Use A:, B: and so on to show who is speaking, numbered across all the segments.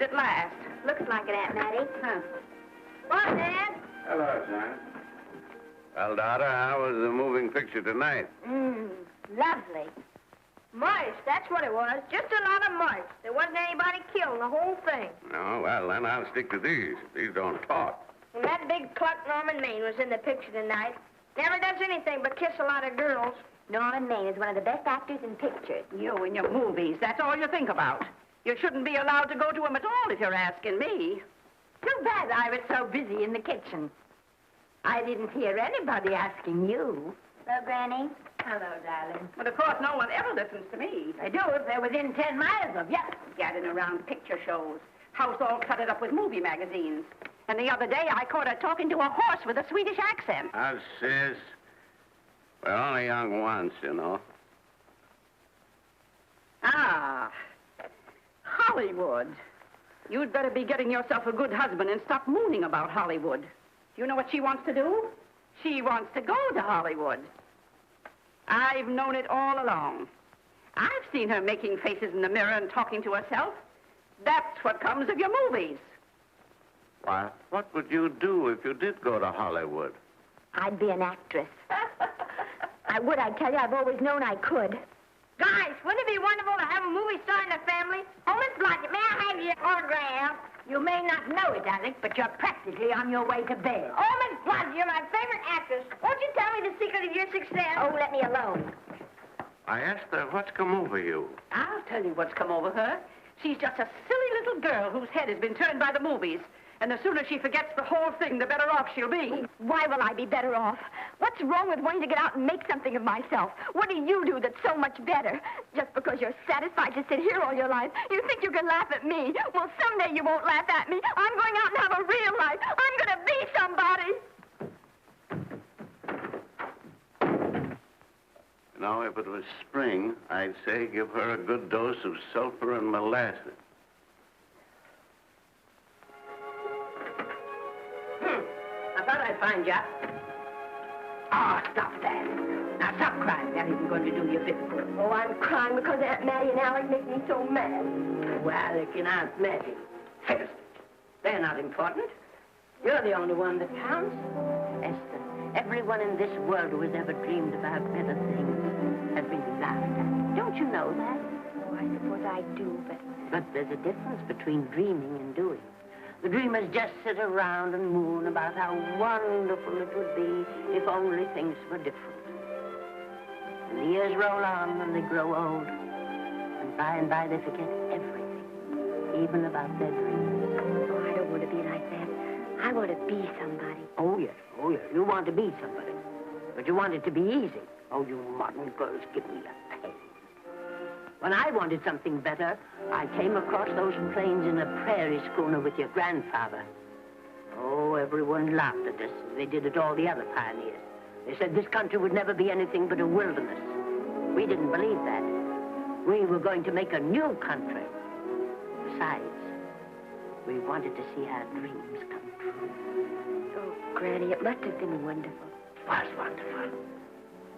A: movies at last.
B: Looks like it, Aunt Mattie.
A: Huh.
B: What, Dad?
C: Hello, son. Well, daughter, how was the moving picture tonight?
B: Lovely. Mice, that's what it was. Just a lot of mice. There wasn't anybody killed in the whole thing.
C: No, well, then I'll stick to these. These don't talk.
B: And that big cluck Norman Maine was in the picture tonight. Never does anything but kiss a lot of girls.
D: Norman Maine is one of the best actors in pictures.
A: You and your movies, that's all you think about. You shouldn't be allowed to go to them at all if you're asking me.
D: Too bad I was so busy in the kitchen. I didn't hear anybody asking you. Hello, Granny. Hello, darling.
A: But of course, no one ever listens to me.
D: I do if they're within 10 miles of you.
A: Gadding around picture shows. House all cluttered up with movie magazines. And the other day, I caught her talking to a horse with a Swedish accent.
C: Sis. We're only young once, you know.
A: Ah, Hollywood. You'd better be getting yourself a good husband and stop mooning about Hollywood. Do you know what she wants to do? She wants to go to Hollywood. I've known it all along. I've seen her making faces in the mirror and talking to herself. That's what comes of your movies.
C: Why, what would you do if you did go to Hollywood?
D: I'd be an actress. I would, I tell you. I've always known I could.
B: Guys, wouldn't it be wonderful to have a movie star in the family? Oh, Miss Blodgett, may I have your autograph?
D: You may not know it, Alec, but you're practically on your way to bed.
B: Oh, Miss Blodgett, you're my favorite actress. Won't you tell me the secret of your success?
D: Oh, let me alone.
C: I asked her what's come over you.
A: I'll tell you what's come over her. She's just a silly little girl whose head has been turned by the movies. And the sooner she forgets the whole thing, the better off she'll be.
D: Why will I be better off? What's wrong with wanting to get out and make something of myself? What do you do that's so much better? Just because you're satisfied to sit here all your life, you think you can laugh at me. Well, someday you won't laugh at me. I'm going out and have a real life. I'm going to be somebody.
C: Now, if it was spring, I'd say give her a good dose of sulfur and molasses.
A: I thought I'd find you. Oh, stop that. Now, stop crying. That isn't going to do you a bit of good.
D: Oh, I'm crying because Aunt Mattie and Alec make me so mad.
A: Well, Alec and Aunt Mattie. First, they're not important. You're the only one that counts. Esther, everyone in this world who has ever dreamed about better things has been laughed at. Don't you know that?
D: Oh, I suppose I do, but...
A: But there's a difference between dreaming and doing. The dreamers just sit around and moon about how wonderful it would be if only things were different. And the years roll on and they grow old. And by they forget everything, even about their dreams.
D: Oh, I don't want to be like that. I want to be somebody.
A: Oh, yes. You want to be somebody. But you want it to be easy. Oh, you modern girls, give me a pain. When I wanted something better, I came across those plains in a prairie schooner with your grandfather. Oh, everyone laughed at us. They did at all the other pioneers. They said this country would never be anything but a wilderness. We didn't believe that. We were going to make a new country. Besides, we wanted to see our dreams come true.
D: Oh, Granny, it must have been wonderful.
A: It was wonderful.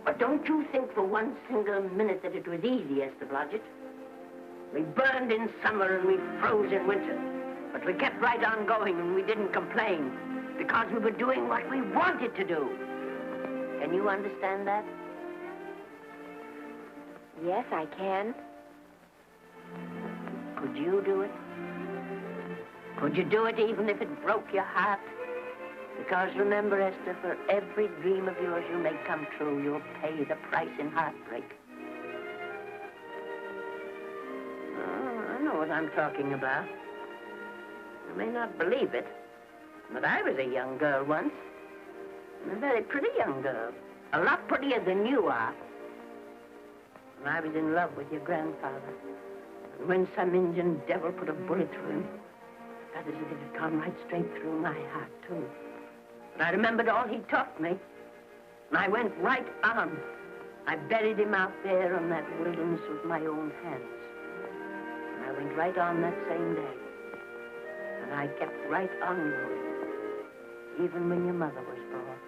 A: But don't you think for one single minute that it was easy, Esther Blodgett? We burned in summer and we froze in winter. But we kept right on going and we didn't complain because we were doing what we wanted to do. Can you understand that?
D: Yes, I can.
A: Could you do it? Could you do it even if it broke your heart? Because remember, Esther, for every dream of yours you make come true, you'll pay the price in heartbreak. Oh, I know what I'm talking about. You may not believe it, but I was a young girl once. And a very pretty young girl. A lot prettier than you are. And I was in love with your grandfather. And when some Indian devil put a bullet through him, that is as if it had gone right straight through my heart, too. And I remembered all he taught me. And I went right on. I buried him out there in that wilderness with my own hands. And I went right on that same day. And I kept right on going, even when your mother was born.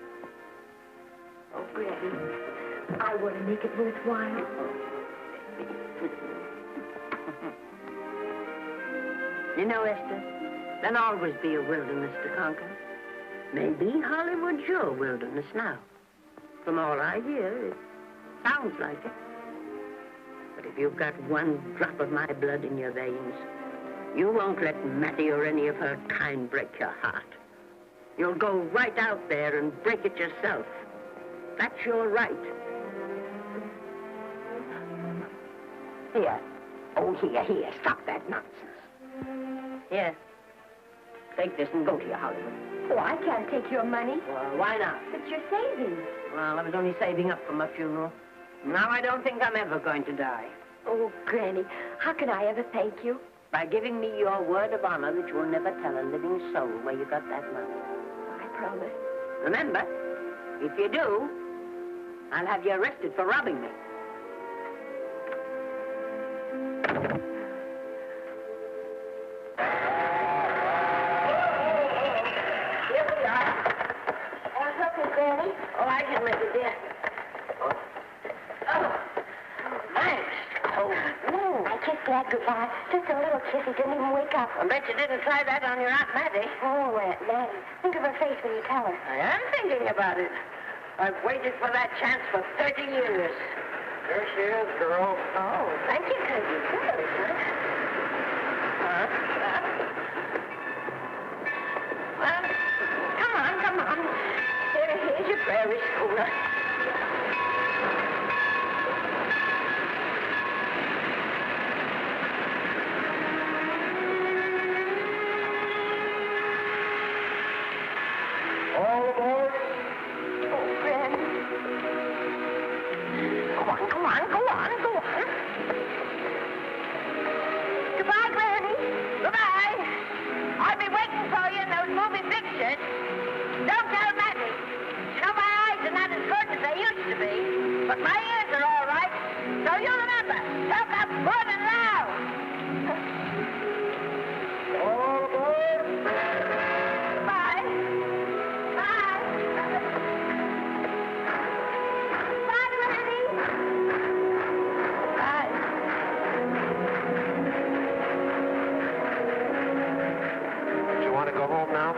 D: Oh, Granny, I want to make it worthwhile.
A: You know, Esther, there'll always be a wilderness to conquer. Maybe Hollywood's your wilderness now. From all I hear, it sounds like it. But if you've got one drop of my blood in your veins, you won't let Mattie or any of her kind break your heart. You'll go right out there and break it yourself. That's your right. Here. Oh, here. Stop that nonsense. Here. Take this and go to your Hollywood.
D: Oh, I can't take your money.
A: Well, why not?
D: It's your savings.
A: Well, I was only saving up for my funeral. Now I don't think I'm ever going to die.
D: Oh, Granny, how can I ever thank you?
A: By giving me your word of honor that you'll never tell a living soul where you got that money.
D: I promise.
A: Remember, if you do, I'll have you arrested for robbing me. Here we are.
D: Help me, Granny.
A: Oh, I can make it, dear. Oh, thanks. Oh,
D: I kissed Dad goodbye. Just a little kiss. He didn't even wake up.
A: I bet you didn't try that on your Aunt Mattie.
D: Oh, Aunt Mattie. Think of her face when you tell her.
A: I am thinking about it. I've waited for that chance for 30 years.
C: Here she is, girl.
A: Oh, thank you, cousin. Well, come on. Here's your prairie schooner.
C: All aboard.
A: Oh, Granny. Go on. Goodbye, Granny. Goodbye. I'll be waiting for you in those movie pictures. Don't tell Mattie. You know, my eyes are not as good as they used to be, but my ears are all right. So you remember, talk up good and loud.
C: All aboard.
A: Bye. Bye. Bye, Granny. Bye.
C: You want to go home now?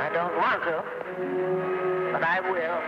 A: I don't want to, but I will.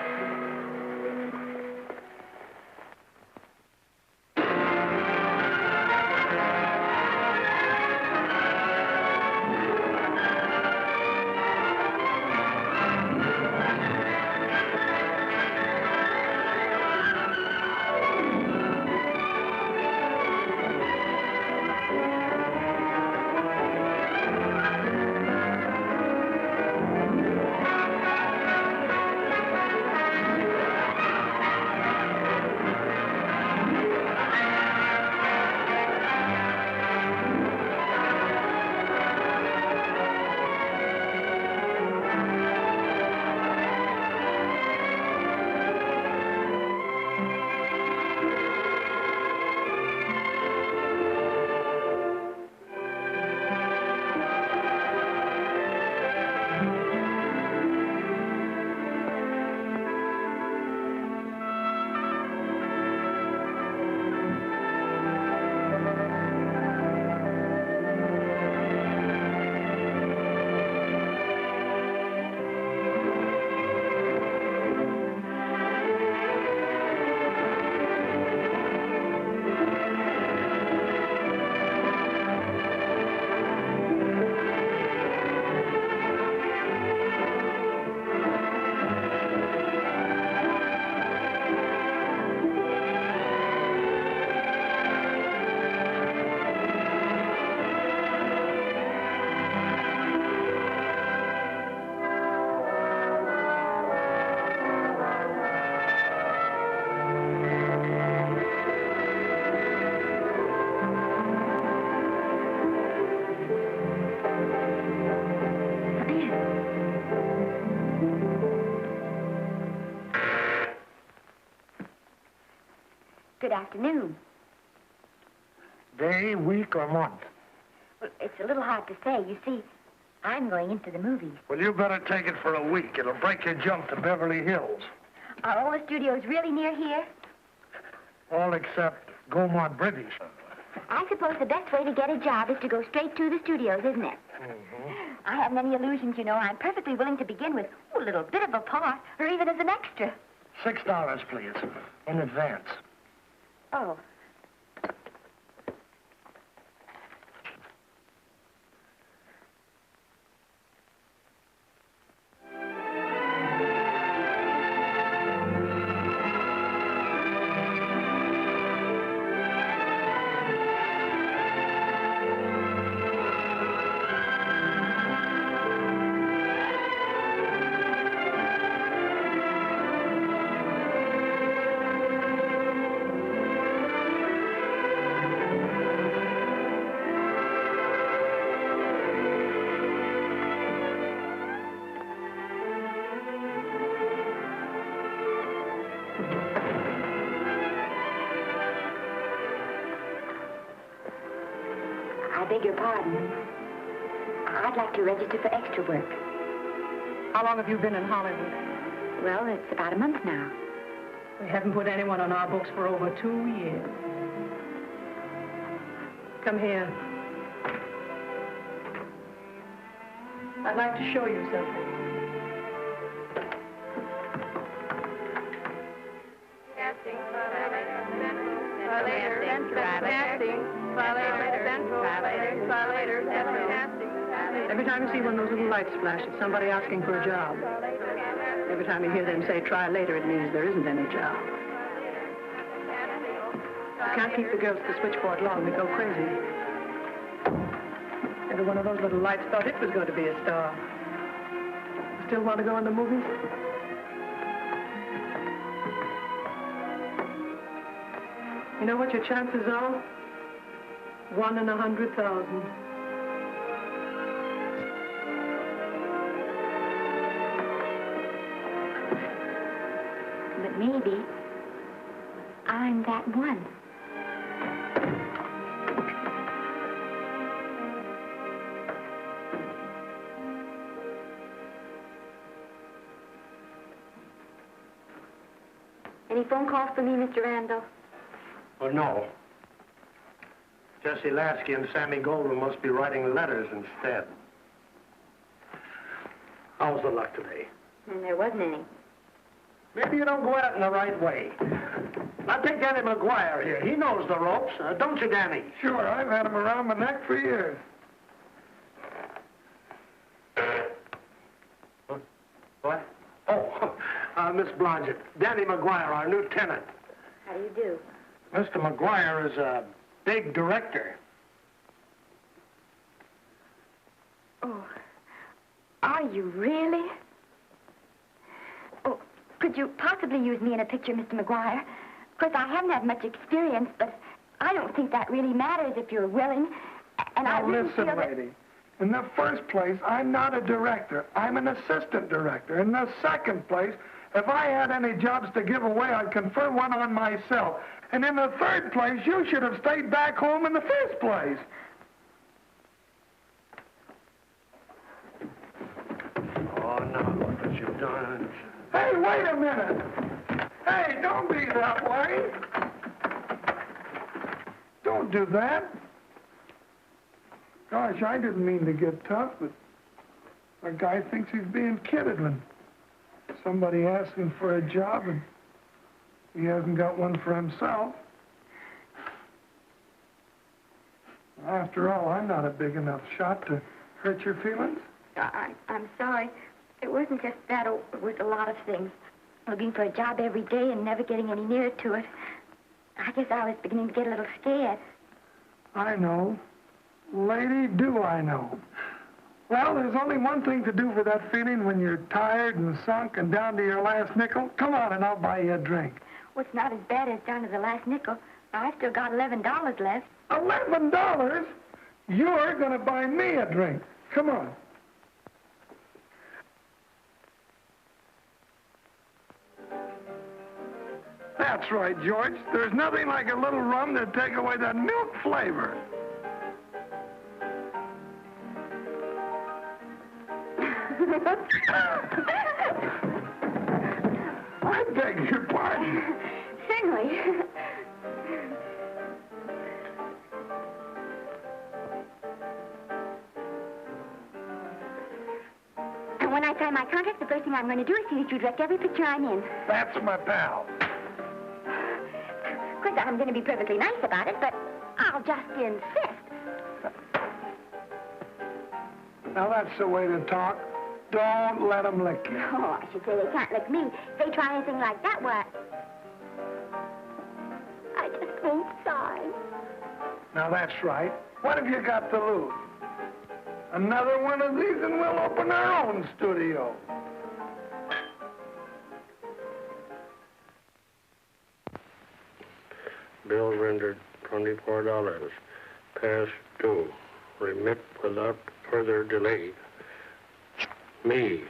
D: Good afternoon.
E: Day, week, or month?
D: Well, it's a little hard to say. You see, I'm going into the movies.
E: Well, you better take it for a week. It'll break your jump to Beverly Hills.
D: Are all the studios really near here?
E: All except Gaumont British.
D: I suppose the best way to get a job is to go straight to the studios, isn't it?
E: Mm-hmm.
D: I haven't any illusions, you know. I'm perfectly willing to begin with a little bit of a part, or even as an extra.
E: $6, please, in advance.
D: Oh. I beg your pardon. I'd like to register for extra work.
F: How long have you been in Hollywood?
D: Well, it's about a month now.
F: We haven't put anyone on our books for over 2 years. Come here. I'd like to show you something. Every time you see one of those little lights flash, it's somebody asking for a job. Every time you hear them say, try later, it means there isn't any job. You can't keep the girls at the switchboard long. They go crazy. Every one of those little lights thought it was going to be a star. Still want to go in the movies? You know what your chances are? 1 in 100,000.
D: But maybe I'm that one. Any phone calls for me, Mr. Randall?
E: Well, no. Jesse Lasky and Sammy Goldwyn must be writing letters instead. How's the luck today?
D: There wasn't any.
E: Maybe you don't go at it in the right way. Now take Danny McGuire here. He knows the ropes, don't you, Danny? Sure, I've had him around my neck for years. What? Oh, Miss Blodgett. Danny McGuire, our new tenant.
D: How do you do?
E: Mr. McGuire is a big director.
D: Oh, are you really? Oh, could you possibly use me in a picture, Mr. McGuire? Of course, I haven't had much experience, but I don't think that really matters if you're willing. And I really
G: listen,
D: feel that...
G: lady. In the first place, I'm not a director. I'm an assistant director. In the second place, if I had any jobs to give away, I'd confer one on myself. And in the third place, you should have stayed back home in the first place.
E: Oh, now look what you've done.
G: Hey, wait a minute. Hey, don't be that way. Don't do that. Gosh, I didn't mean to get tough, but a guy thinks he's being kidded when somebody asks him for a job and he hasn't got one for himself. After all, I'm not a big enough shot to hurt your feelings.
D: I'm sorry. It wasn't just that. It was a lot of things. Looking for a job every day and never getting any nearer to it. I guess I was beginning to get a little scared.
G: I know. Lady, do I know. Well, there's only one thing to do for that feeling when you're tired and sunk and down to your last nickel. Come on and I'll buy you a drink.
D: Well, it's not as bad as down to the last nickel. I've still got $11 left.
G: $11? You're going to buy me a drink. Come on. That's right, George. There's nothing like a little rum to take away that milk flavor. I beg your pardon.
D: Certainly. I'm going to do is see that you direct every picture I'm in.
G: That's my pal.
D: Of course, I'm going to be perfectly nice about it, but I'll just insist.
G: Now, that's the way to talk. Don't let them lick you.
D: Oh, I should say they can't lick me. If they try anything like that, what? I just won't sign.
G: Now, that's right. What have you got to lose? Another one of these and we'll open our own studio.
E: Bill rendered $24. Past due. Remit without further delay. Me.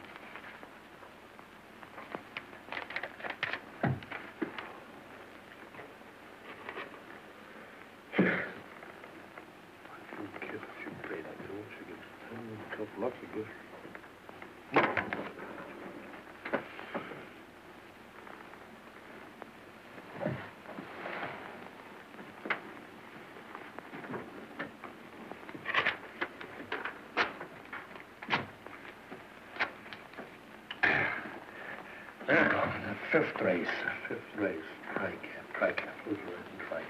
G: Fifth race. Try cap. Who's ready? Try cap.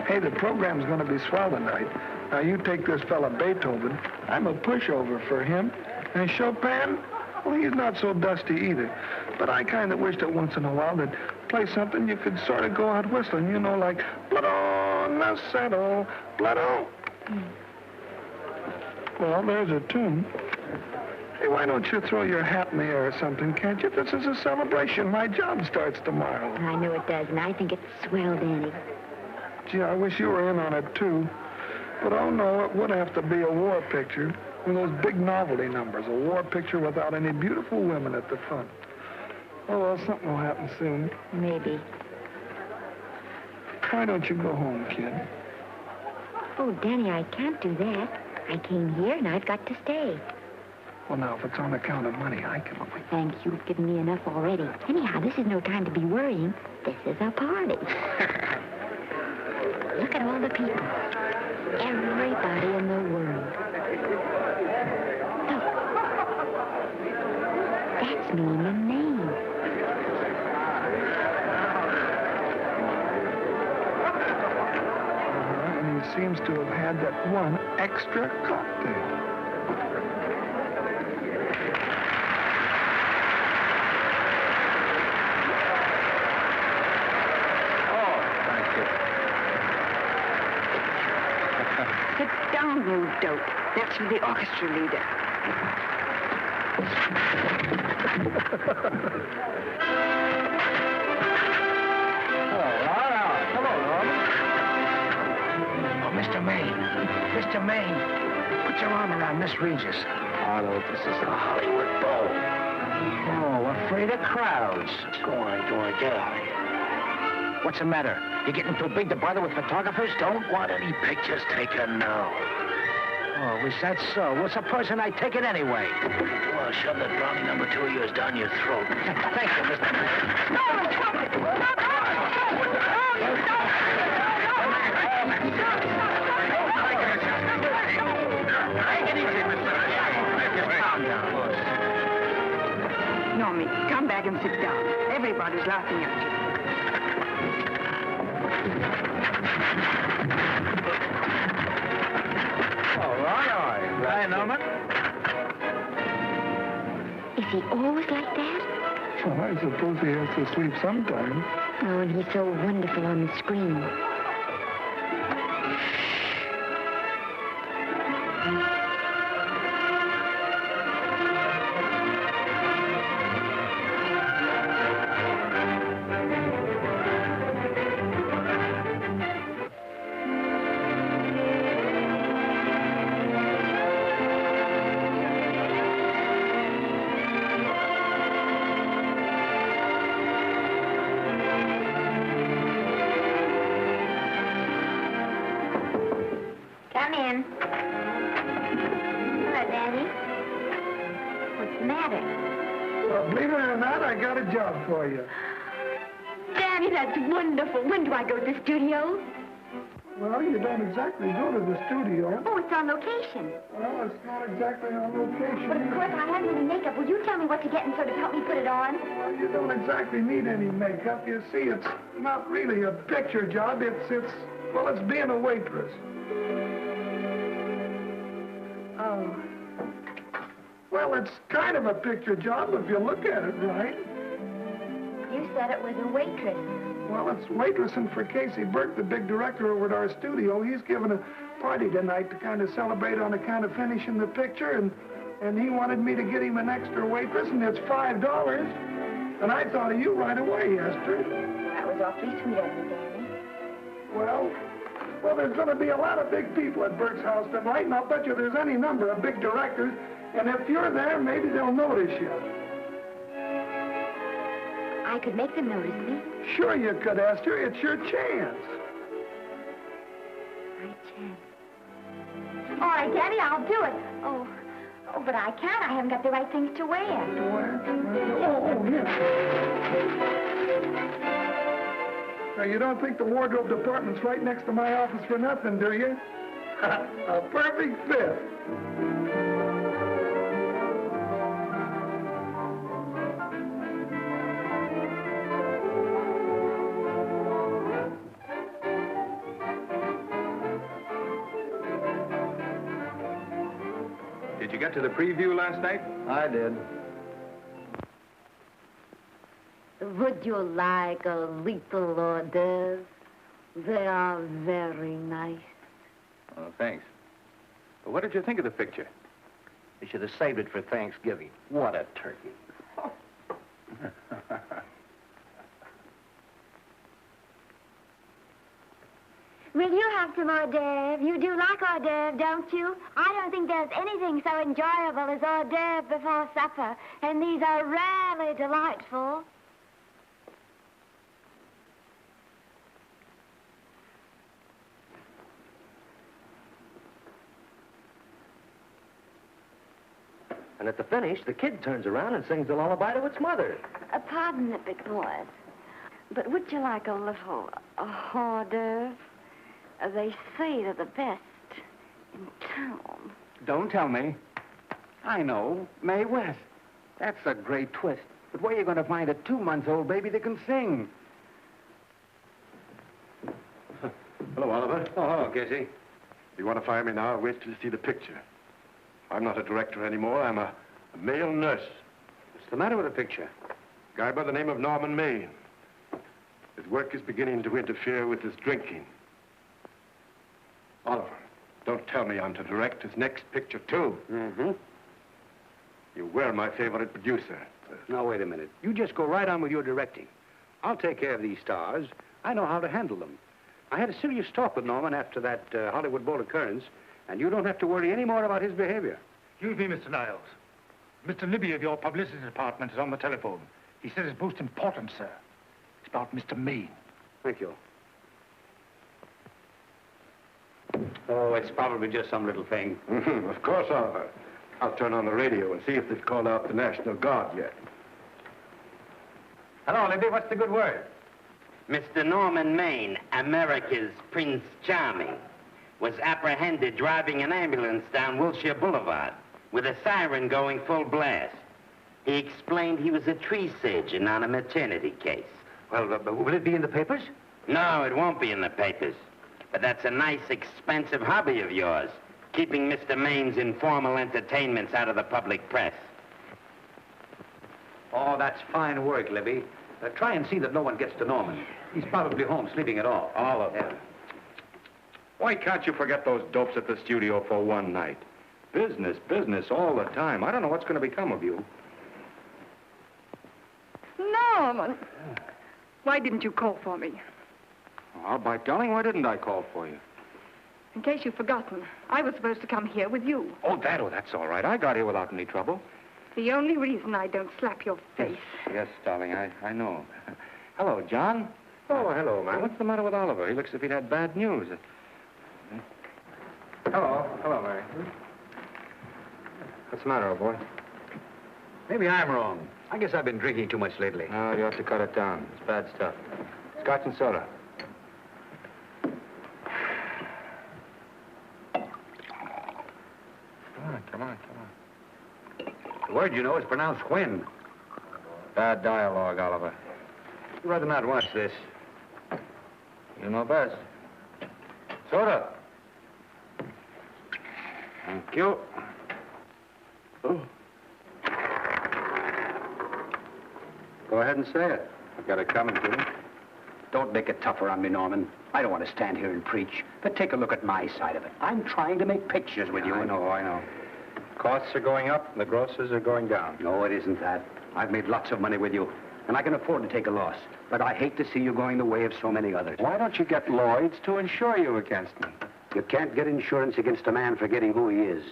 G: Hey, the program's going to be swell tonight. Now, you take this fella Beethoven. I'm a pushover for him. And Chopin, well, he's not so dusty either. But I kind of wish that once in a while they'd play something you could sort of go out whistling, you know, like blood on the saddle, blood on. Well, there's a tune. Hey, why don't you throw your hat in the air or something, can't you? This is a celebration. My job starts tomorrow.
D: I know it does, and I think it's swell, Danny.
G: Gee, I wish you were in on it, too. But, oh, no, it would have to be a war picture. One of those big novelty numbers, a war picture without any beautiful women at the front. Oh, well, something will happen soon.
D: Maybe.
G: Why don't you go home, kid?
D: Oh, Danny, I can't do that. I came here, and I've got to stay.
G: Well, now, if it's on account of money, I can only...
D: Thanks, you've given me enough already. Anyhow, this is no time to be worrying. This is a party. Look at all the people. Everybody in the world. Look. That's me and the name.
G: And he seems to have had that one extra cocktail.
F: You dope. That's for the orchestra leader.
E: Come on, Norman.
H: Oh, Mr. Maine, put your arm around Miss Regis.
E: Arnold, this is a Hollywood bowl.
H: Oh, afraid of crowds.
E: Go on, get out of here.
H: What's the matter? You getting too big to bother with photographers?
E: Don't want any pictures taken now.
H: Oh, is that so? Well, supposing I take it anyway.
E: Well, shove that brownie number 2 of yours down your throat.
H: Thank you, Mr. Maine.
D: No, stop it!
F: Normie, come back and sit down. Everybody's laughing at you.
H: Hi, Norman.
D: Is he always like that?
G: Well, I suppose he has to sleep sometime.
D: Oh, and he's so wonderful on the screen. the matter?
G: Well, believe it or not, I got a job for you.
D: Daddy, that's wonderful. When do I go to the studio?
G: Well, you don't exactly go to the studio.
D: Oh, it's on location.
G: Well, it's not exactly on location.
D: But of course, I haven't any makeup. Will you tell me what to get and sort of help me put it on?
G: Well, you don't exactly need any makeup. You see, it's not really a picture job. It's being a waitress.
D: Oh.
G: Well, it's kind of a picture job if you look at it right.
D: You said it was a waitress.
G: Well, it's waitressing for Casey Burke, the big director over at our studio. He's giving a party tonight to kind of celebrate on account of finishing the picture, and he wanted me to get him an extra waitress, and it's $5. And I thought of you right away, Esther.
D: That was awfully sweet of you, Danny.
G: Well, there's going to be a lot of big people at Burke's house tonight, and I'll bet you there's any number of big directors, and if you're there, maybe they'll notice you.
D: I could make them notice me.
G: Sure you could, Esther. It's your chance.
D: My chance. All right, Daddy, I'll do it. Oh, but I can't. I haven't got the right things to wear.
G: To wear? Oh, yeah. Now, you don't think the wardrobe department's right next to my office for nothing, do you? A perfect fit.
I: Did you get to the preview last night?
J: I did.
K: Would you like a little hors d'oeuvre? They are very nice.
I: Oh, thanks. But what did you think of the picture?
J: You should have saved it for Thanksgiving. What a turkey.
D: Will you have some hors d'oeuvre? You do like hors d'oeuvre, don't you? I don't think there's anything so enjoyable as hors d'oeuvre before supper, and these are rarely delightful.
J: And at the finish, the kid turns around and sings a lullaby to its mother.
D: Pardon the big boys, but would you like a little hors d'oeuvre? They say they're the best in town.
L: Don't tell me. I know. Mae West. That's a great twist. But where are you going to find a 2-month-old baby that can sing?
M: Hello, Oliver.
L: Oh, hello, Casey.
M: If you want to fire me now, wait till you see the picture. I'm not a director anymore. I'm a male nurse.
L: What's the matter with the picture?
M: A guy by the name of Norman Maine. His work is beginning to interfere with his drinking. Oliver, don't tell me I'm to direct his next picture, too.
L: Mm-hmm.
M: You were my favorite producer.
L: Now, wait a minute. You just go right on with your directing. I'll take care of these stars. I know how to handle them. I had a serious talk with Norman after that Hollywood Bowl occurrence, and you don't have to worry any more about his behavior.
E: Excuse me, Mr. Niles. Mr. Libby of your publicity department is on the telephone. He says it's most important, sir. It's about Mr. Maine.
L: Thank you. Oh, it's probably just some little thing.
M: Of course, Oliver. I'll turn on the radio and see if they've called out the National Guard yet.
L: Hello, Libby. What's the good word?
N: Mr. Norman Maine, America's Prince Charming, was apprehended driving an ambulance down Wilshire Boulevard with a siren going full blast. He explained he was a tree surgeon on a maternity case.
L: Well, will it be in the papers?
N: No, it won't be in the papers. But that's a nice, expensive hobby of yours, keeping Mr. Maine's informal entertainments out of the public press.
L: Oh, that's fine work, Libby. Try and see that no one gets to Norman. He's probably home sleeping it off.
M: Oliver.
L: Yeah.
M: Why can't you forget those dopes at the studio for one night? Business, business all the time. I don't know what's going to become of you.
F: Norman, why didn't you call for me?
M: Oh, by darling, why didn't I call for you?
F: In case you've forgotten, I was supposed to come here with you.
M: Oh, that's all right. I got here without any trouble.
F: The only reason I don't slap your face.
M: Yes, darling, I know. Hello, John.
L: Oh, hello, man.
M: What's the matter with Oliver? He looks as if he'd had bad news.
L: Hello, Mary.
M: What's the matter, old boy?
L: Maybe I'm wrong. I guess I've been drinking too much lately.
I: No, you have to cut it down. It's bad stuff. Scotch and soda. Come on.
L: The word, you know, is pronounced Quinn.
I: Bad dialogue, Oliver.
L: You'd rather not watch this.
I: You know best. Soda.
L: Thank you. Oh. Go ahead and say it. I've got it coming to me.
O: Don't make it tougher on me, Norman. I don't want to stand here and preach, but take a look at my side of it. I'm trying to make pictures with you.
I: I know. Costs are going up, and the grosses are going down.
O: No, it isn't that. I've made lots of money with you, and I can afford to take a loss. But I hate to see you going the way of so many others.
I: Why don't you get Lloyd's to insure you against me?
O: You can't get insurance against a man forgetting who he is.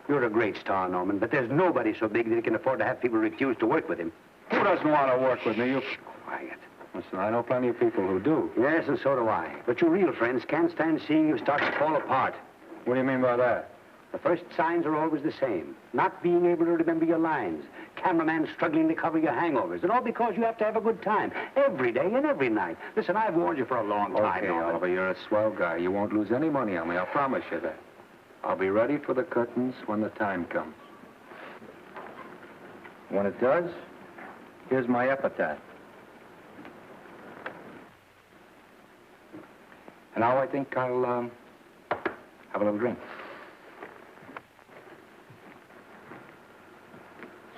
O: You're a great star, Norman, but there's nobody so big that he can afford to have people refuse to work with him.
I: Who doesn't want to work with me? You...
O: Quiet.
I: Listen, I know plenty of people who do.
O: Yes, and so do I. But your real friends can't stand seeing you start to fall apart.
I: What do you mean by that?
O: The first signs are always the same. Not being able to remember your lines. Cameraman struggling to cover your hangovers. And all because you have to have a good time. Every day and every night. Listen, I've warned you for a long time,
I: Okay,
O: Norman.
I: Oliver, you're a swell guy. You won't lose any money on me. I'll promise you that. I'll be ready for the curtains when the time comes. When it does, here's my epitaph. And now I think I'll, have a little drink.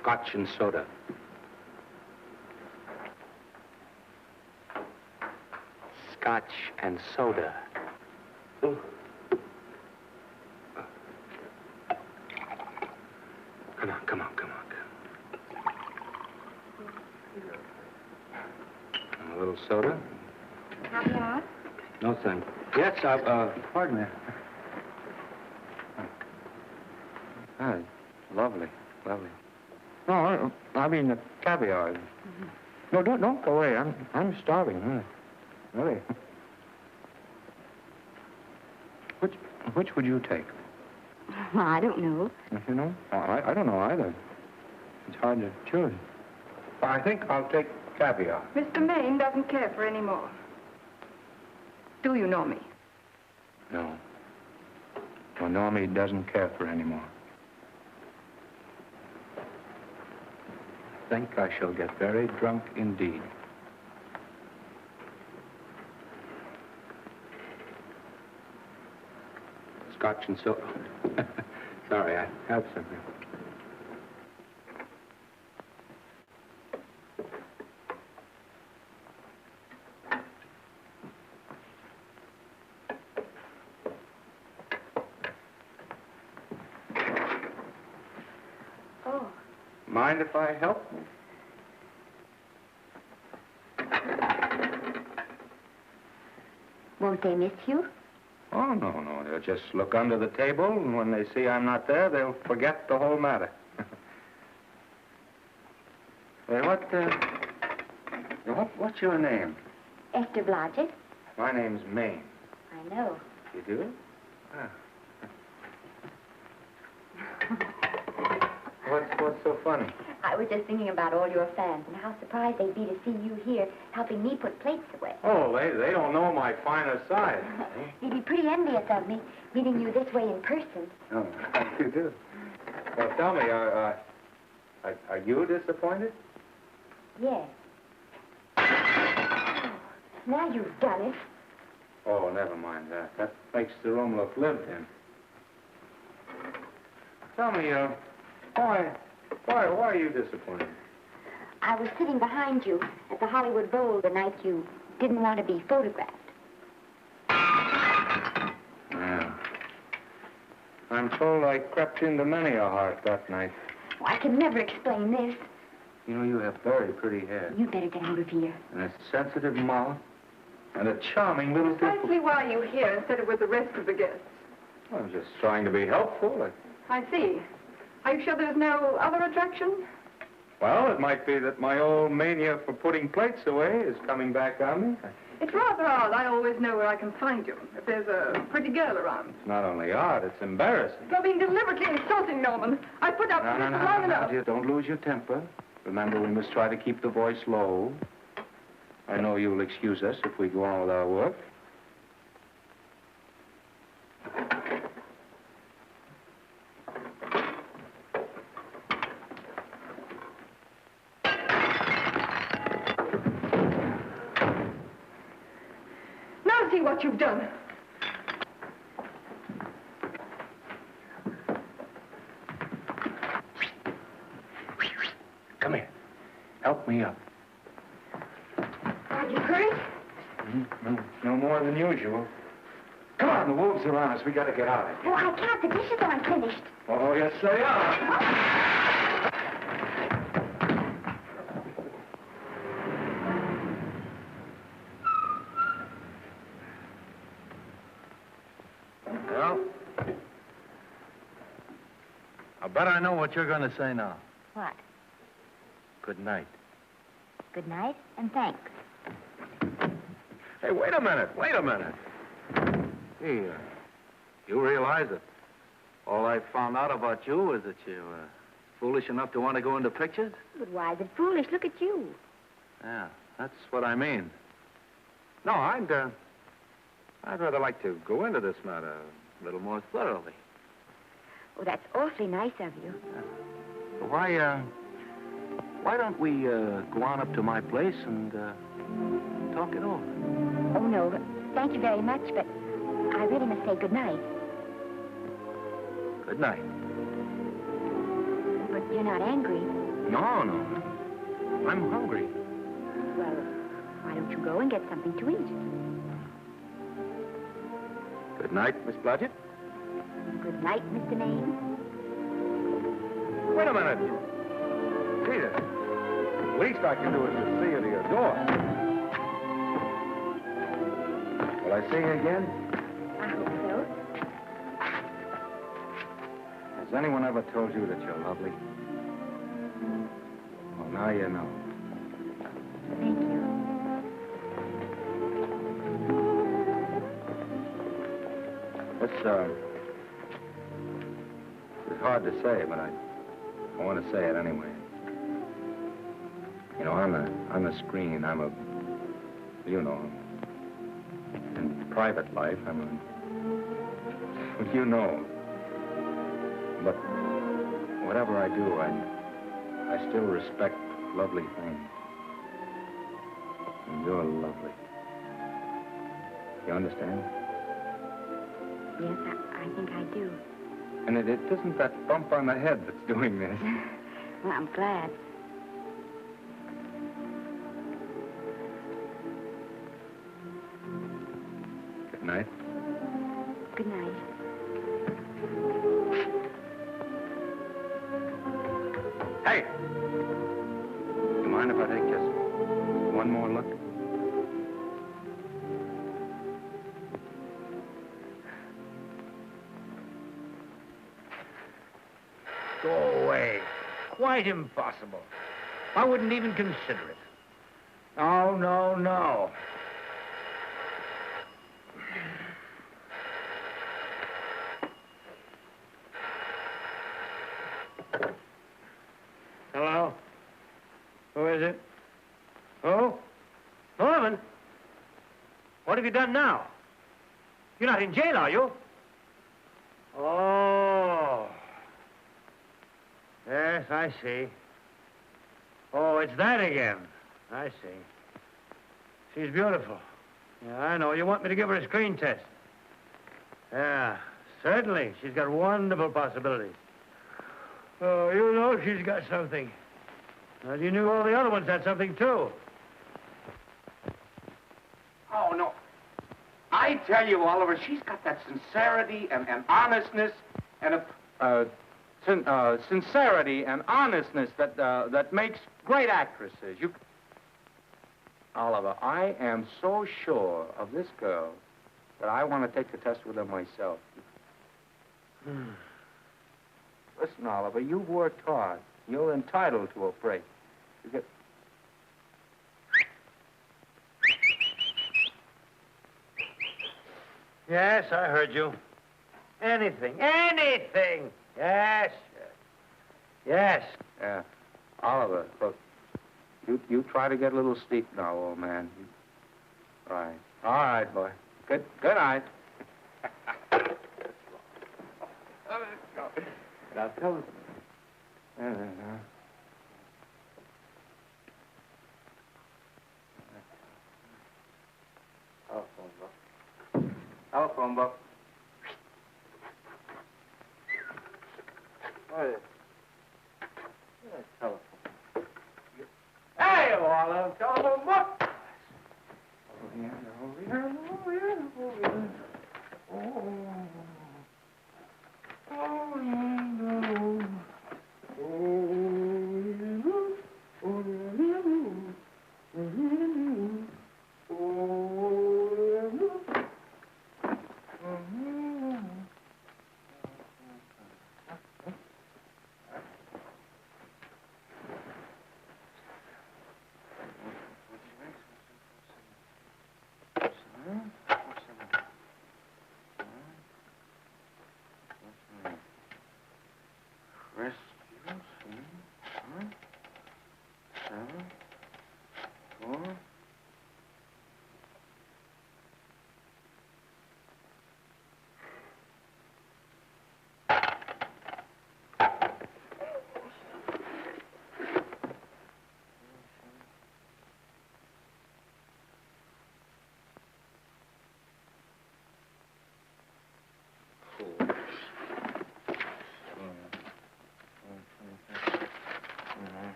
L: Scotch and soda. Scotch and soda. Ooh. Come on. A little soda?
D: Caviar?
L: No, thanks. Yes, pardon me.
I: Ah, lovely. No, I mean the caviar. No, don't go away. I'm starving. Really. Which would you take?
D: Well, I don't know.
I: You know? I don't know either. It's hard to choose. I think I'll take caviar.
F: Mr. Maine doesn't care for any more. Do you know me?
I: No. Well, Normie doesn't care for any more. I think I shall get very drunk indeed.
L: Scotch and soda. Sorry, I have something.
F: Oh.
I: Mind if I help?
D: Won't they miss you?
I: Oh, no. They'll just look under the table, and when they see I'm not there, they'll forget the whole matter. Hey, what's your name?
D: Esther Blodgett.
I: My name's Maine.
D: I know.
I: You do? Ah. What's so funny?
D: I was just thinking about all your fans and how surprised they'd be to see you here helping me put plates away.
I: Oh, they don't know my finer side.
D: They'd be pretty envious of me, meeting you this way in person.
I: Oh, you do. Well, tell me, are you disappointed?
D: Yes. Now you've done it.
I: Oh, never mind that. That makes the room look lived in. Tell me, why are you disappointed?
D: I was sitting behind you at the Hollywood Bowl the night you didn't want to be photographed.
I: Yeah. I'm told I crept into many a heart that night.
D: Oh, I can never explain this.
I: You know, you have very pretty hair.
D: You better get out of here.
I: And a sensitive mouth. And a charming little...
F: Precisely why are you here instead of with the rest of the guests?
I: I'm just trying to be helpful.
F: I see. Are you sure there's no other attraction?
I: Well, it might be that my old mania for putting plates away is coming back on me.
F: It's rather odd. I always know where I can find you if there's a pretty girl around.
I: It's not only odd, it's embarrassing.
F: You're being deliberately insulting, Norman. I put up with this for long enough.
I: Dear, don't lose your temper. Remember, we must try to keep the voice low. I know you'll excuse us if we go on with our work.
F: Now see what you've done.
I: Come here. Help me up.
D: Are you hurt?
I: No more than usual. Come on, the wolves are on us. We got to get out of here.
D: Oh, I can't. The dishes aren't finished.
I: Oh, yes, they are.
P: Well, I bet I know what you're going to say now.
D: What?
P: Good night.
D: Good night, and thanks.
P: Hey, wait a minute. Hey, you realize that all I found out about you is that you're foolish enough to want to go into pictures?
D: But why is it foolish? Look at you.
P: Yeah, that's what I mean. No, I'd rather like to go into this matter a little more thoroughly.
D: Oh, that's awfully nice of you.
P: Why don't we go on up to my place and talk it over?
D: Oh, no, thank you very much, but I really must say good night.
P: Good night.
D: But you're not angry.
P: No. I'm hungry.
D: Well, why don't you go and get something to eat?
P: Good night, Miss Blodgett.
D: Good night, Mr. Maine.
P: Wait a minute. Peter, the least I can do is to see you to your door. Will I see you again?
D: I hope so.
I: Has anyone ever told you that you're lovely? Well, now you know.
D: Thank you.
I: It's hard to say, but I want to say it anyway. You know, on the screen, in private life, you know. But whatever I do, I still respect lovely things. And you're lovely. You understand?
D: Yes, I think I do.
I: And it isn't that bump on the head that's doing this.
D: Well, I'm glad.
I: Good night.
D: Good night.
I: Hey! You mind if I take just one more look?
E: Go away. Quite impossible. I wouldn't even consider it. No. Hello? Who is it? Who? Norman? What have you done now? You're not in jail, are you? Oh. Yes, I see. Oh, it's that again. I see. She's beautiful. Yeah, I know. You want me to give her a screen test? Yeah, certainly. She's got wonderful possibilities. Oh, you know she's got something. Well, you knew all the other ones had something, too.
O: Oh, no. I tell you, Oliver, she's got that sincerity and honestness and
I: sincerity and honestness that makes great actresses. Oliver, I am so sure of this girl that I want to take the test with her myself. Listen, Oliver, you've worked hard. You're entitled to a break.
E: Yes, I heard you. Anything. Anything! Yes. Yes.
I: Yeah. Oliver, look. You try to get a little sleep now, old man. Right. All right, boy. Good night. Now, tell us. Telephone book. What is it? Telephone. Hey, Olive, telephone book. Over here.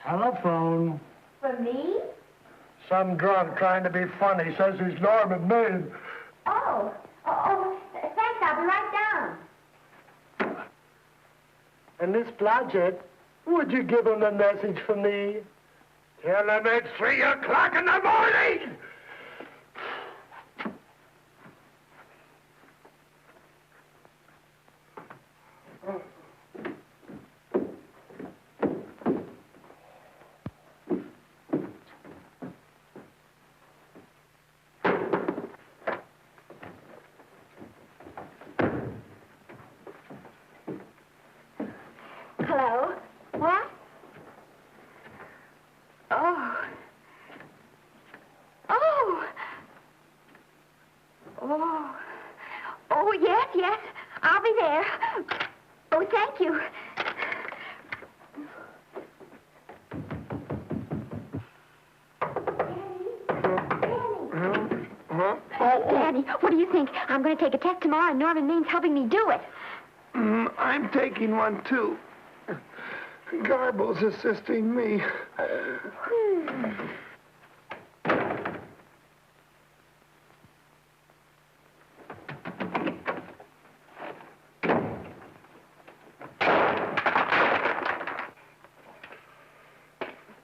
G: Telephone.
D: For me?
G: Some drunk trying to be funny says he's Norman Maine.
D: Oh, thanks. I'll be right down.
G: And this Blodgett, would you give him a message for me? Tell him it's 3 o'clock in the morning!
D: Hello? What? Oh. Oh. Oh. Oh, yes. I'll be there. Oh, thank you. Daddy, what do you think? I'm going to take a test tomorrow, and Norman Main's helping me do it.
G: I'm taking one, too. Garble's assisting me.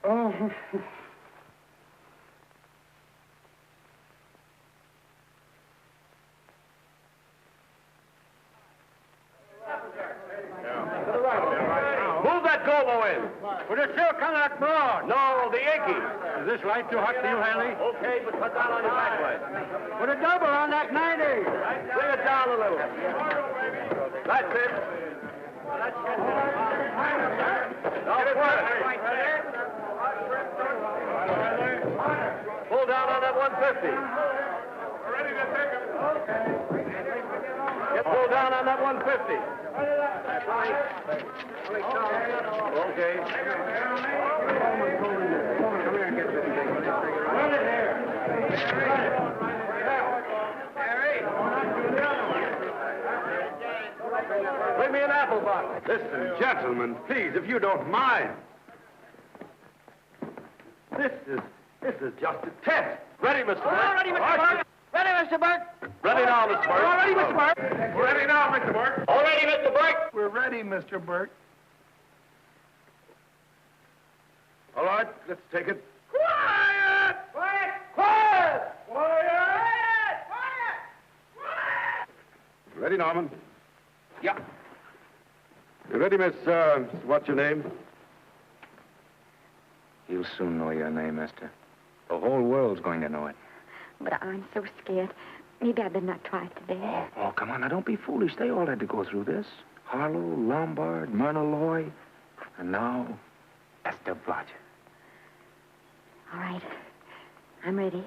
G: Oh.
E: Move that Golo in. With a silk on that broad. No, the Yankee. Is this light too hot for you, Hanley? Okay, but cut down on your backlight. Put a double on that 90. Bring it down a little. That's it. Get it right. Pull down on that 150. We're ready to take it. Get pulled down on that 150. Okay. Come here and get this thing. Run it here. Bring me an apple box.
M: Listen, gentlemen, please, if you don't mind. This is just a test. Ready, Mr. Burke?
E: All ready, Mr. Burke. Ready, Mr. Burke.
M: Ready now, Mr. Burke.
E: All ready, Mr. Burke.
M: We're ready now, Mr. Burke.
E: All ready, Mr. Burke.
G: We're ready, Mr. Burke.
M: All right, let's take it.
E: Quiet! Quiet! Quiet! Quiet!
M: Ready, Norman?
O: Yeah.
M: You ready, Miss, what's your name?
I: You'll soon know your name, Esther. The whole world's going to know it.
D: But I'm so scared. Maybe I better not try it today.
I: Oh, come on, now, don't be foolish. They all had to go through this. Harlow, Lombard, Myrna Loy, and now Esther Blodgett.
D: All right. I'm ready.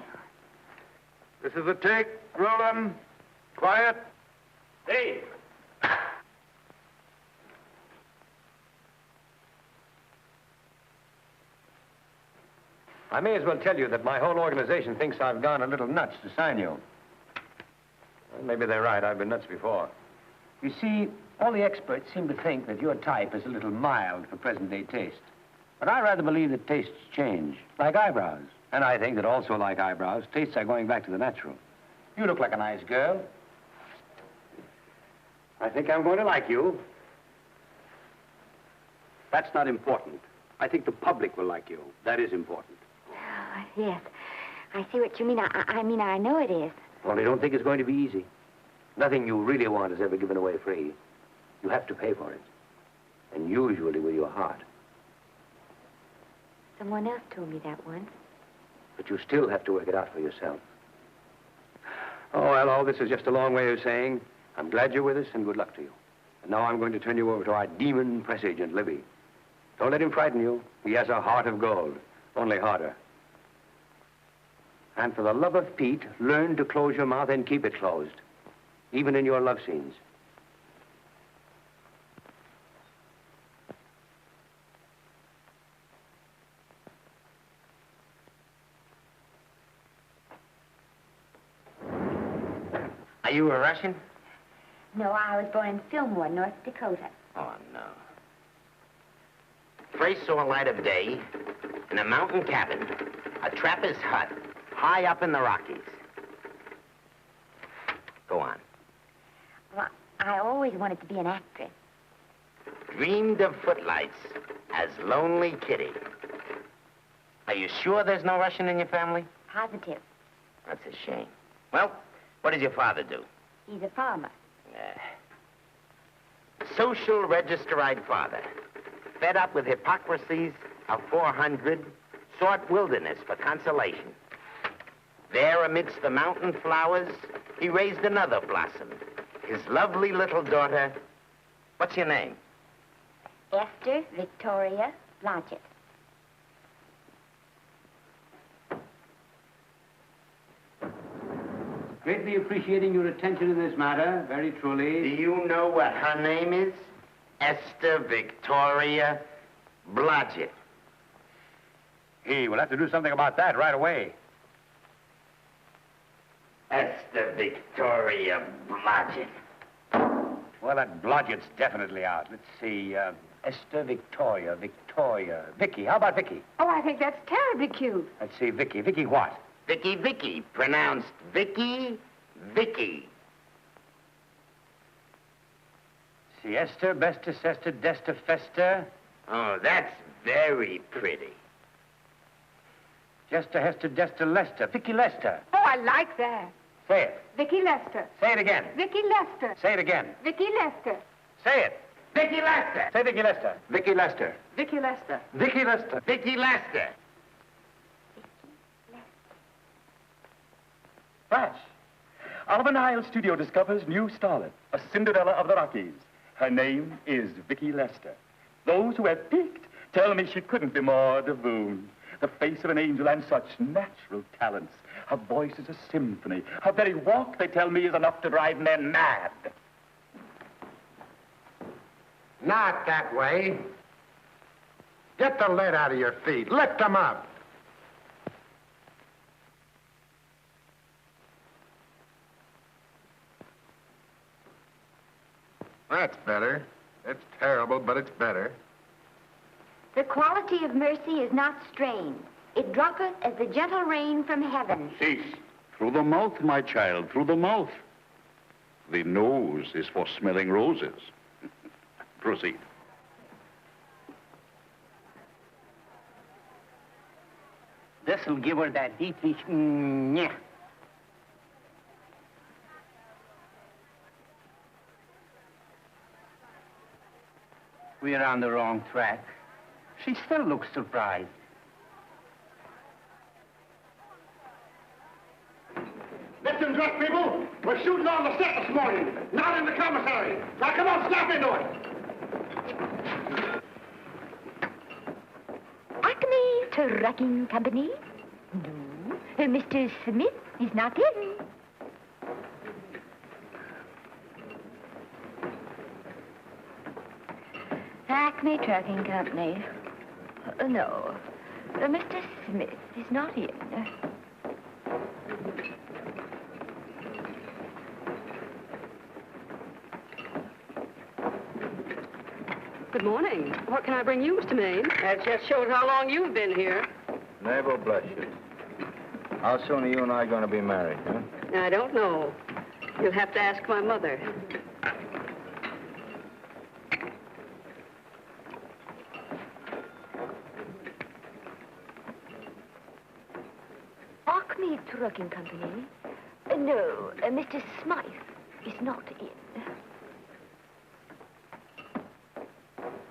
C: This is a take. Roll 'em. Quiet.
E: Hey!
L: I may as well tell you that my whole organization thinks I've gone a little nuts to sign you. Well, maybe they're right. I've been nuts before. You see, all the experts seem to think that your type is a little mild for present-day taste. But I rather believe that tastes change, like eyebrows. And I think that also, like eyebrows, tastes are going back to the natural. You look like a nice girl. I think I'm going to like you.
O: That's not important. I think the public will like you. That is important.
D: Oh, yes. I see what you mean. I mean, I know it is.
O: Only don't think it's going to be easy. Nothing you really want is ever given away free. You have to pay for it. And usually with your heart.
D: Someone else told me that once.
O: But you still have to work it out for yourself. Oh, well, all this is just a long way of saying, I'm glad you're with us and good luck to you. And now I'm going to turn you over to our demon press agent, Libby. Don't let him frighten you. He has a heart of gold, only harder. And for the love of Pete, learn to close your mouth and keep it closed, even in your love scenes.
N: Are you a Russian?
D: No, I was born in Fillmore, North Dakota.
N: Oh, no. First saw light of day in a mountain cabin, a trapper's hut, high up in the Rockies. Go on.
D: Well, I always wanted to be an actress.
N: Dreamed of footlights as Lonely Kitty. Are you sure there's no Russian in your family?
D: Positive.
N: That's a shame. Well, what does your father do?
D: He's a farmer.
N: Social register-eyed father. Fed up with hypocrisies of 400, sought wilderness for consolation. There, amidst the mountain flowers, he raised another blossom. His lovely little daughter. What's your name?
D: Esther Victoria Blodgett.
O: Greatly appreciating your attention in this matter, very truly.
N: Do you know what her name is? Esther Victoria Blodgett.
L: Hey, we'll have to do something about that right away.
N: Esther Victoria Blodgett.
L: Well, that Blodgett's definitely out. Let's see, Esther Victoria, Vicky. How about Vicky?
B: Oh, I think that's terribly cute.
L: Let's see, Vicky. Vicky what?
N: Vicky, pronounced Vicky.
L: See, Esther, Bester, Sester, Dester, Fester.
N: Oh, that's very pretty.
L: Jester, Hester, Dester, Lester. Vicky Lester.
B: Oh, I like that.
L: Say it.
B: Vicky Lester.
L: Say it again.
B: Vicky Lester.
L: Say it again.
B: Vicky Lester.
L: Say it.
N: Vicky Lester.
L: Say Vicky Lester.
O: Vicky Lester.
B: Vicky Lester.
L: Vicky Lester.
N: Vicky Lester.
Q: Flash. Oliver Nile Studio discovers new starlet, a Cinderella of the Rockies. Her name is Vicky Lester. Those who have peeked tell me she couldn't be more divoon. The face of an angel and such natural talents. Her voice is a symphony. Her very walk, they tell me, is enough to drive men mad.
C: Not that way. Get the lead out of your feet. Lift them up. That's better. It's terrible, but it's better.
D: The quality of mercy is not strained. It droppeth as the gentle rain from heaven.
C: Cease. Through the mouth, my child, through the mouth. The nose is for smelling roses. Proceed.
N: This'll give her that deeply nyeh. we're on the wrong track. She still looks surprised.
R: Listen, drunk people, we're shooting on the set this morning, not in the commissary. Now come on, snap into it.
D: Acme Trucking Company? No. Mr. Smith is not in. Acme Trucking Company. No. Mr. Smith is not in.
F: Good morning. What can I bring you, Mr. Maine? That just shows how long you've been here.
I: Mabel, bless you. How soon are you and I going to be married, huh?
F: I don't know. You'll have to ask my mother.
D: Acme Trucking Company? No, Mr. Smythe is not in.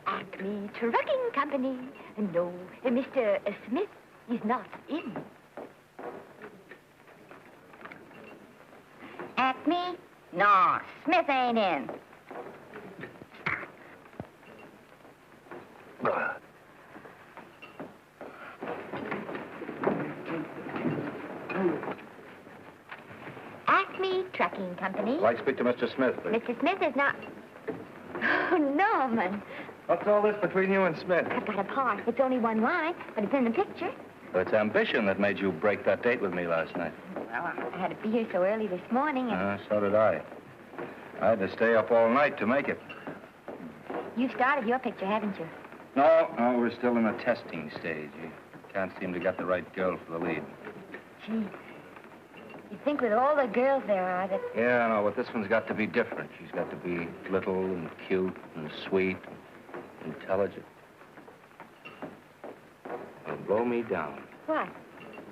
D: Acme Trucking Company? No, Mr. Smith is not in.
K: Acme? No, Smith ain't in.
D: Acme Trucking Company?
I: I'd like to speak to Mr. Smith, please.
D: Mr. Smith is not... Oh, Norman.
I: What's all this between you and Smith?
D: I've got a part. It's only one line, but it's in the picture.
I: Well, it's ambition that made you break that date with me last night.
D: Well, I had to be here so early this morning, and
I: So did I. I had to stay up all night to make it.
D: you've started your picture, haven't you?
I: No, we're still in the testing stage. You can't seem to get the right girl for the lead.
D: Gee, you'd think with all the girls there are that...
I: Yeah, I know, but this one's got to be different. She's got to be little and cute and sweet and intelligent. It'll blow me down.
D: What?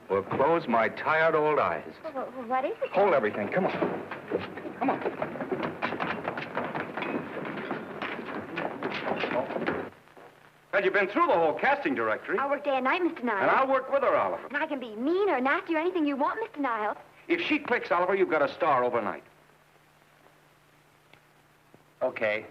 I: Will close my tired old eyes.
D: Well, what is it?
I: Hold everything. Come on. Come on. Well, you've been through the whole casting directory.
D: I'll work day and night, Mr. Niles.
I: And I'll work with her, Oliver.
D: And I can be mean or nasty or anything you want, Mr. Niles.
I: If she clicks, Oliver, you've got a star overnight.
N: Okay.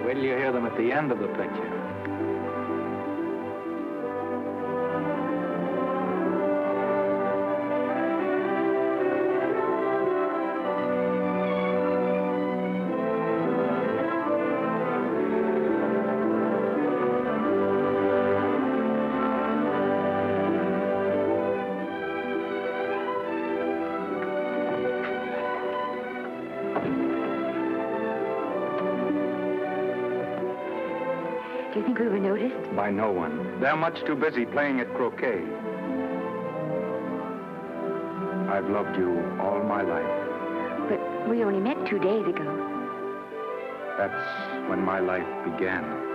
L: Wait till you hear them at the end of the picture.
D: Do you think we were noticed?
L: By no one. They're much too busy playing at croquet. I've loved you all my life.
D: But we only met 2 days ago.
L: That's when my life began.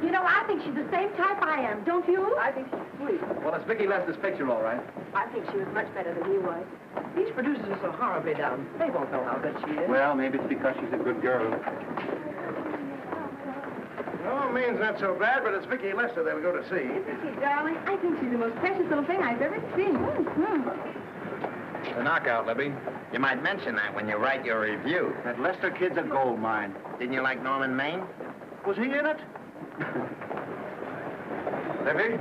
F: You know, I think she's the same type I am, don't you?
L: I think she's sweet. Well, it's Vicki Lester's picture, all right.
F: I think she was much better than he was. These producers are so horribly down. They won't know how good she is.
L: Well, maybe it's because she's a good girl.
R: No, Maine's not so bad, but it's Vicki Lester they'll go to see.
F: Isn't she, darling? I think she's the most precious little thing I've ever seen.
I: a knockout, Libby.
N: You might mention that when you write your review.
I: That Lester kid's a gold mine.
N: Didn't you like Norman Maine?
I: Was he in it? Libby,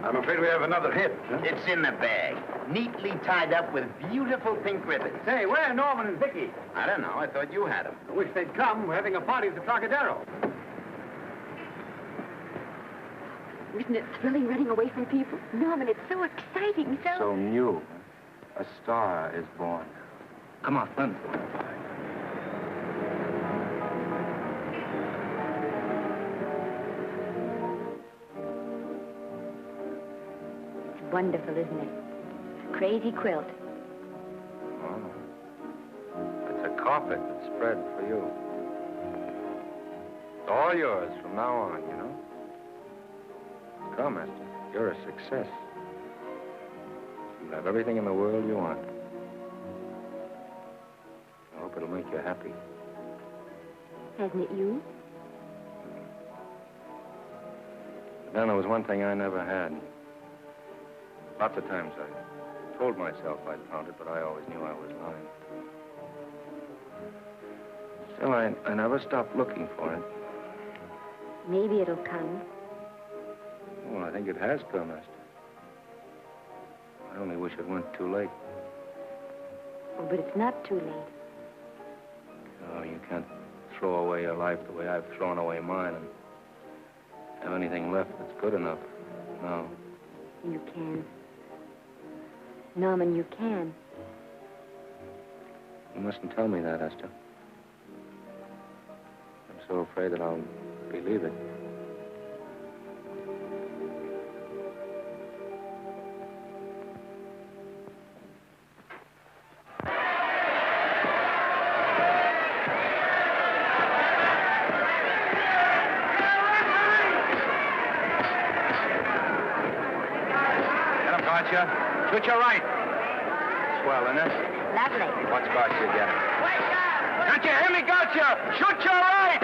I: I'm afraid we have another hit. Huh?
N: It's in the bag, neatly tied up with beautiful pink ribbons.
L: Say, where are Norman and Vicky?
N: I don't know. I thought you had them.
L: I wish they'd come. We're having a party at the Trocadero.
D: Isn't it thrilling running away from people? Norman, it's so exciting,
I: So new. A star is born. Come on, run.
D: It's wonderful, isn't it? Crazy quilt.
I: Oh. It's a carpet that's spread for you. It's all yours from now on, you know? Come, Esther. You're a success. You have everything in the world you want. I hope it'll make you happy.
D: Hasn't it you?
I: But then there was one thing I never had. Lots of times I told myself I'd found it, but I always knew I was lying. Still, I never stopped looking for it.
D: Maybe it'll come.
I: Well, I think it has come, Esther. I only wish it went too late.
D: Oh, but it's not too late.
I: Oh, you can't throw away your life the way I've thrown away mine and have anything left that's good enough. No.
D: You can. Norman, you can.
I: You mustn't tell me that, Esther. I'm so afraid that I'll believe it.
L: Shoot your right.
I: Swell, isn't it?
D: Lovely.
I: What's got you again?
R: Wake up!
L: Can't you hear me, Gotcha? Shoot your right!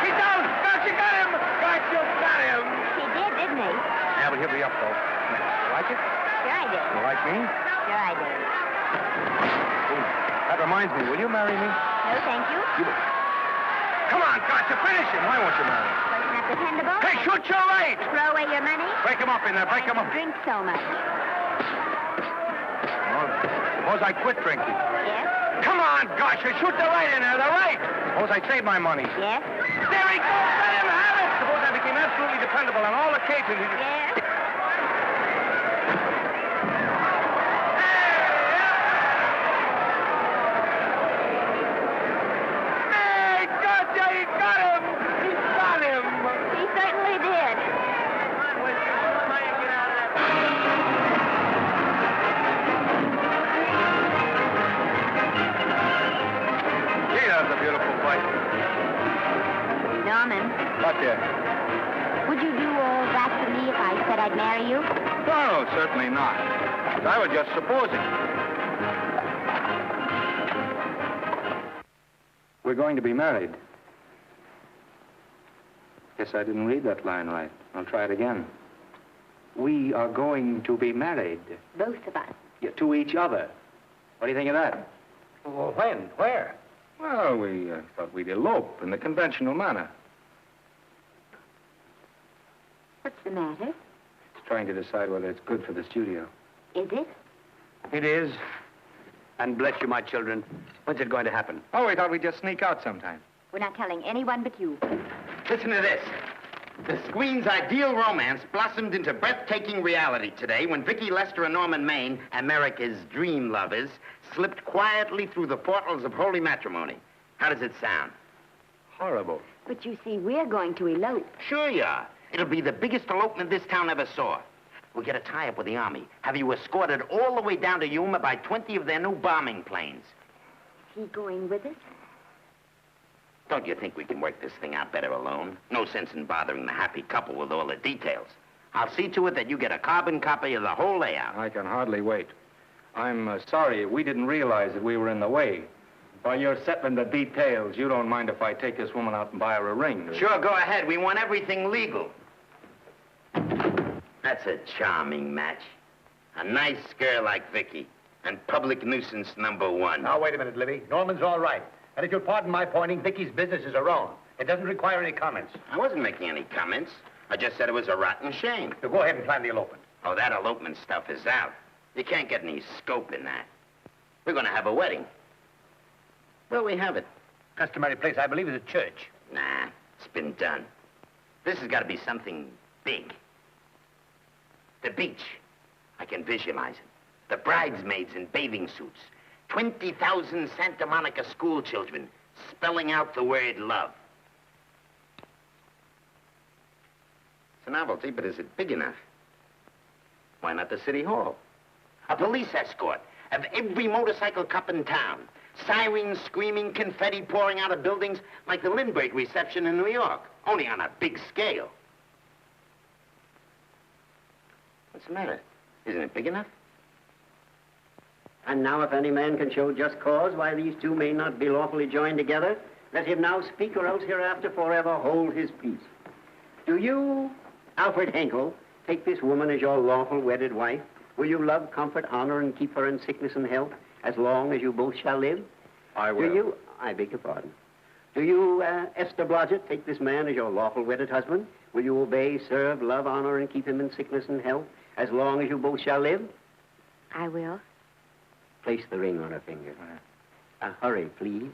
L: He's down! Gotcha got him! Gotcha got him!
D: He did, didn't he?
I: Yeah, but he'll be up, though. You like it?
D: Sure I did.
I: You like me?
D: Sure I did.
I: Ooh, that reminds me. Will you marry me?
D: No, thank you.
L: Come on, Gotcha, finish him. Why won't you marry him?
D: Wasn't that dependable?
L: Hey, shoot your right!
D: Throw away your money?
L: Break him up in there. Break him up.
D: Drink so much.
I: Well, suppose I quit drinking.
D: Yes?
L: Come on, Gotcha, shoot the right in there. The right!
I: Suppose I save my money.
D: Yes?
L: There he goes! Let him have it! Suppose I became absolutely dependable on all occasions.
D: Yes?
L: Hey, Gotcha, he got him! He got him!
D: He certainly did.
I: Gee, that's a beautiful fight.
D: Norman,
I: What there?
D: would you do all that for me if I said I'd marry you?
I: No, certainly not. I was just supposing. We're going to be married. Guess I didn't read that line right. I'll try it again. We are going to be married.
D: Both of us.
I: Yeah, to each other. What do you think of that?
L: Well, when? Where?
I: Well, we thought we'd elope in the conventional manner.
D: What's the matter?
I: It's trying to decide whether it's good for the studio.
D: Is it?
L: It is. And bless you, my children. When's it going to happen?
I: Oh, we thought we'd just sneak out sometime.
D: We're not telling anyone but you.
N: Listen to this. The screen's ideal romance blossomed into breathtaking reality today when Vicky Lester and Norman Maine, America's dream lovers, slipped quietly through the portals of holy matrimony. How does it sound?
I: Horrible.
D: But you see, we're going to elope.
N: Sure you are. It'll be the biggest elopement this town ever saw. We'll get a tie-up with the Army, have you escorted all the way down to Yuma by 20 of their new bombing planes.
D: Is he going with us?
N: Don't you think we can work this thing out better alone? No sense in bothering the happy couple with all the details. I'll see to it that you get a carbon copy of the whole layout.
I: I can hardly wait. I'm sorry. We didn't realize that we were in the way. While you're settling the details, you don't mind if I take this woman out and buy her a ring, do you?
N: Sure, go ahead. We want everything legal. That's a charming match. A nice girl like Vicky, and public nuisance #1.
O: Now, wait a minute, Libby. Norman's all right. And if you'll pardon my pointing, Vicky's business is her own. It doesn't require any comments.
N: I wasn't making any comments. I just said it was a rotten shame.
O: So go ahead and plan the elopement.
N: Oh, that elopement stuff is out. You can't get any scope in that. We're going to have a wedding. Where'll we have it?
O: Customary place, I believe, is a church.
N: Nah, it's been done. This has got to be something big. The beach. I can visualize it. The bridesmaids in bathing suits. 20,000 Santa Monica school children spelling out the word love. It's a novelty, but is it big enough? Why not the city hall? A police escort of every motorcycle cop in town. Sirens screaming, confetti pouring out of buildings like the Lindbergh reception in New York, only on a big scale. What's the matter? Isn't it big enough?
S: And now if any man can show just cause why these two may not be lawfully joined together, let him now speak, or else hereafter forever hold his peace. Do you, Alfred Henkel, take this woman as your lawful wedded wife? Will you love, comfort, honor, and keep her in sickness and health as long as you both shall live?
O: I will.
S: Do you, I beg your pardon. Do you, Esther Blodgett, take this man as your lawful wedded husband? Will you obey, serve, love, honor, and keep him in sickness and health as long as you both shall live?
D: I will.
S: Place the ring on her finger. Hurry, please.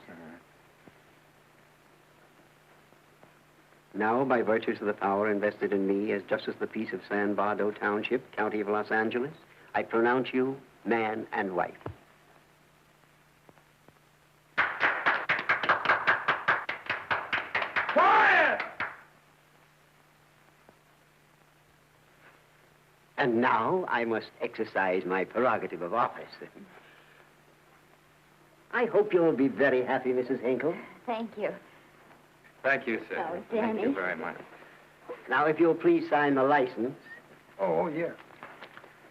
S: Now, by virtues of the power invested in me as Justice of the Peace of San Bardo Township, County of Los Angeles, I pronounce you man and wife.
R: Quiet!
S: And now I must exercise my prerogative of office. I hope you'll be very happy, Mrs. Henkel.
D: Thank you.
P: Thank you, sir.
D: Oh,
P: Thank you
D: Danny.
P: very much.
S: Now, if you'll please sign the license.
G: Oh, yeah.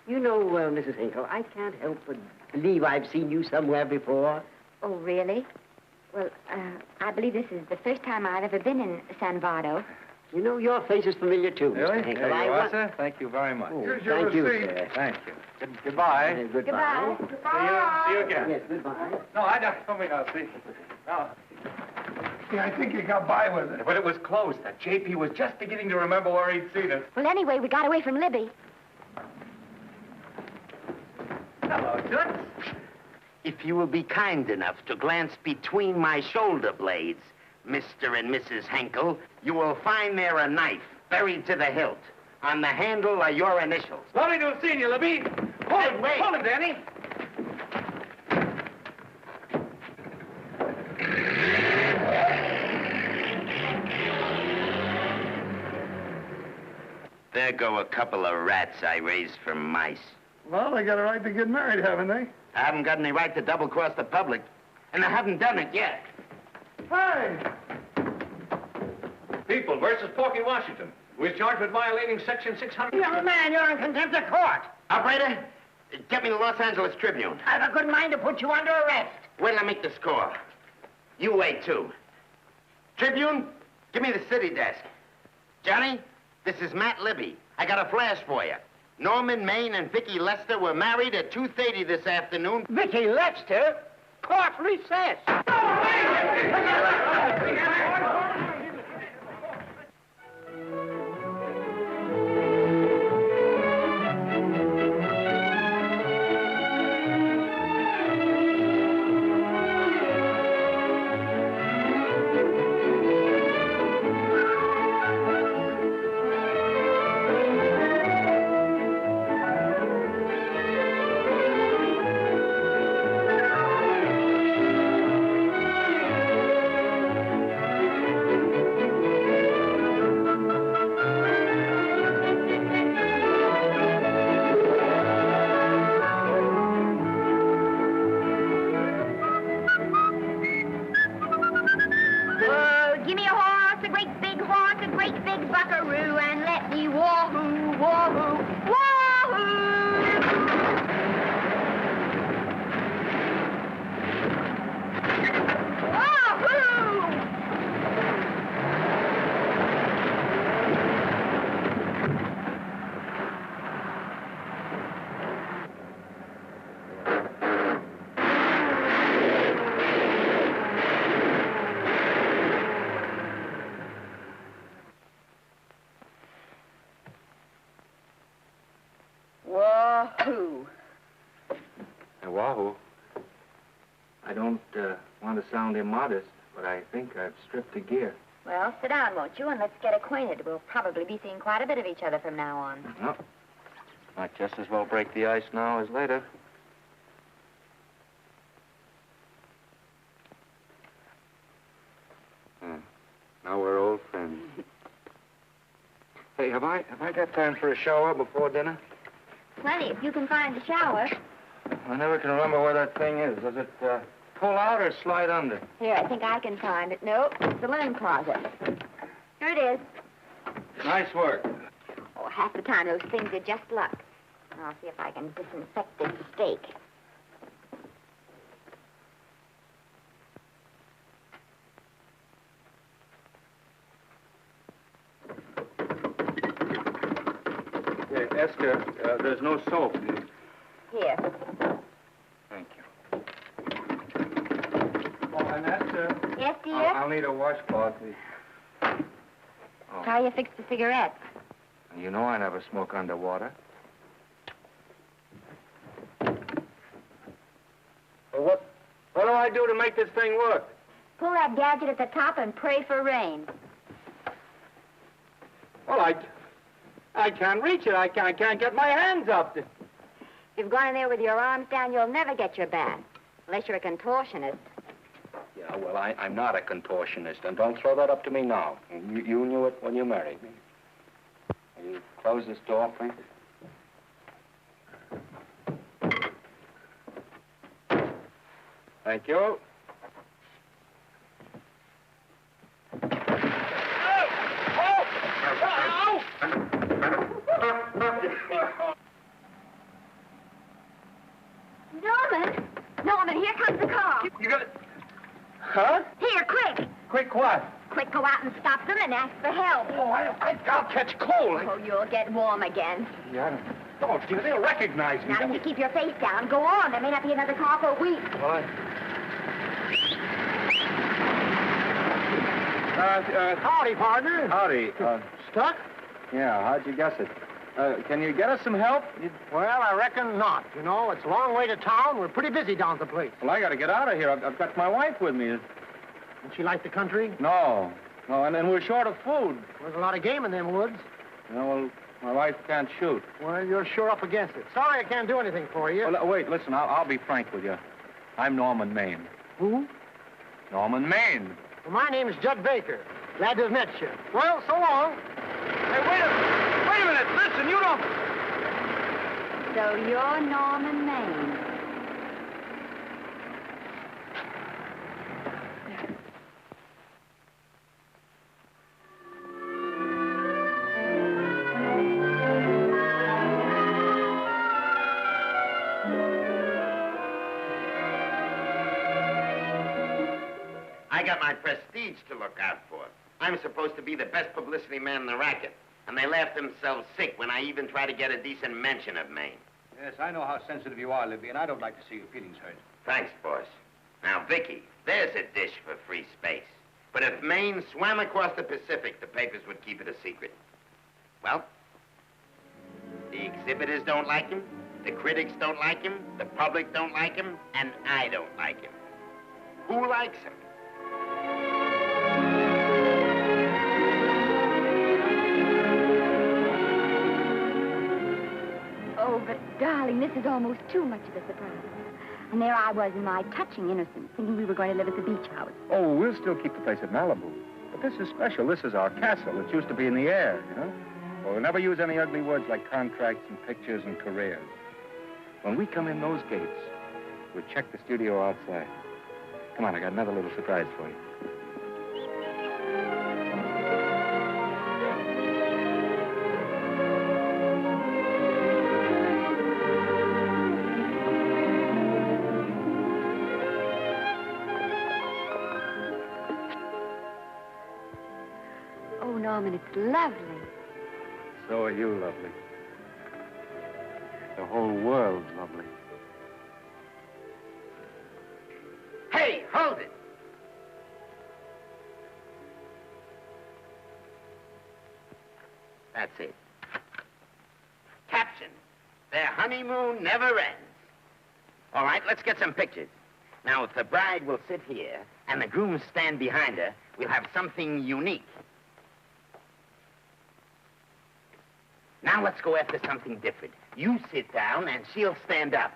S: You know, Mrs. Henkel, I can't help but believe I've seen you somewhere before.
D: Oh, really? Well, I believe this is the first time I've ever been in San Bardo.
S: You know, your face is familiar, too,
P: Really?
S: Mr. Henkel.
P: There you are, sir. Thank you very much.
S: Oh,
G: Here's your
S: thank you,
G: receipt.
S: sir.
P: Thank you. Goodbye.
S: Goodbye.
P: See you again.
S: Yes, goodbye.
P: No, I don't. Let me now, see. No.
G: Yeah, I think you got by with it.
P: But it was close. That JP was just beginning to remember where he'd seen us.
D: Well, anyway, we got away from Libby.
P: Hello, Toots.
N: If you will be kind enough to glance between my shoulder blades, Mr. and Mrs. Henkel, you will find there a knife buried to the hilt. On the handle are your initials.
P: Lovely to have seen you, Libby.
N: Hey, wait.
P: Hold him, Danny.
N: There go a couple of rats I raised from mice.
G: Well, they got a right to get married, haven't they?
N: I haven't got any right to double-cross the public, and I haven't done it yet.
G: Hey!
L: People versus Porky Washington, who is charged with violating Section 600.
S: Young man, you're in contempt of court.
N: Operator, get me the Los Angeles Tribune.
S: I've a good mind to put you under arrest.
N: Wait till I make the score. You wait, too. Tribune, give me the city desk. Johnny, this is Matt Libby. I got a flash for you. Norman Maine and Vicky Lester were married at 2:30 this afternoon.
S: Vicky Lester? Court recess.
D: Give me a horse, a great big horse, a great big buckaroo, and let me wahoo, wahoo, wahoo! Wahoo!
I: don't want to sound immodest, but I think I've stripped a gear.
D: Well, sit down, won't you, and let's get acquainted. We'll probably be seeing quite a bit of each other from now on.
I: Well, might just as well break the ice now as later. Now we're old friends. Hey, have I got time for a shower before dinner?
D: Plenty, if you can find the shower.
I: I never can remember where that thing is. Does it pull out or slide under?
D: Here, I think I can find it. Nope, it's the linen closet. Here it is.
I: Nice work.
D: Oh, half the time those things are just luck. I'll see if I can disinfect this steak.
I: Hey, Esther, there's no soap.
D: Here.
I: Thank you. Oh, and Esther.
D: Yes, dear?
I: I'll need a washcloth, please. Oh.
D: How you fix the cigarettes?
I: You know I never smoke underwater. Well, what do I do to make this thing work?
D: Pull that gadget at the top and pray for rain.
I: Well, I can't reach it. I can't get my hands up.
D: If you've gone in there with your arms down, you'll never get your bath. Unless you're a contortionist.
O: Yeah, well, I'm not a contortionist, and don't throw that up to me now. You knew it when you married me. Will you close this door, please?
I: Thank you.
D: Norman, here comes the car.
I: You got it? Huh?
D: Here, quick.
I: Quick what?
D: Quick, go out and stop them and ask for help.
I: Oh, I'll catch cold.
D: Oh, you'll get warm again.
I: Yeah, don't you? They'll recognize me.
D: Now, if you keep your face down, go on. There may not be another car for a week.
I: What? Howdy, partner. Howdy.
R: Stuck?
I: Yeah, how'd you guess it? Can you get us some help?
R: Well, I reckon not. You know, it's a long way to town. We're pretty busy down at the place.
I: Well, I got to get out of here. I've got my wife with me.
R: Does she like the country?
I: No, and we're short of food.
R: There's a lot of game in them woods.
I: You know, well, my wife can't shoot.
R: Well, you're sure up against it. Sorry I can't do anything for you.
I: Well, wait, listen, I'll be frank with you. I'm Norman Maine.
R: Who?
I: Norman Maine.
R: Well, my name's Judd Baker. Glad to have met you. Well, so long.
I: Hey, wait a minute. Listen, you don't...
D: So you're Norman Maine.
N: I got my prestige to look out for. I'm supposed to be the best publicity man in the racket. And they laugh themselves sick when I even try to get a decent mention of Maine.
L: Yes, I know how sensitive you are, Libby, and I don't like to see your feelings hurt.
N: Thanks, boss. Now, Vicky, there's a dish for free space. But if Maine swam across the Pacific, the papers would keep it a secret. Well, the exhibitors don't like him, the critics don't like him, the public don't like him, and I don't like him. Who likes him?
D: Oh, but, darling, this is almost too much of a surprise. And there I was in my touching innocence, thinking we were going to live at the beach house.
I: Oh, we'll still keep the place at Malibu. But this is special. This is our castle. It used to be in the air, you know? We'll never use any ugly words like contracts and pictures and careers. When we come in those gates, we'll check the studio outside. Come on, I got another little surprise for you.
D: Oh, Norman, it's lovely.
I: So are you lovely. The whole world's lovely.
N: Hey, hold it! That's it. Caption, their honeymoon never ends. All right, let's get some pictures. Now, if the bride will sit here and the groom stand behind her, we'll have something unique. Now let's go after something different. You sit down and she'll stand up.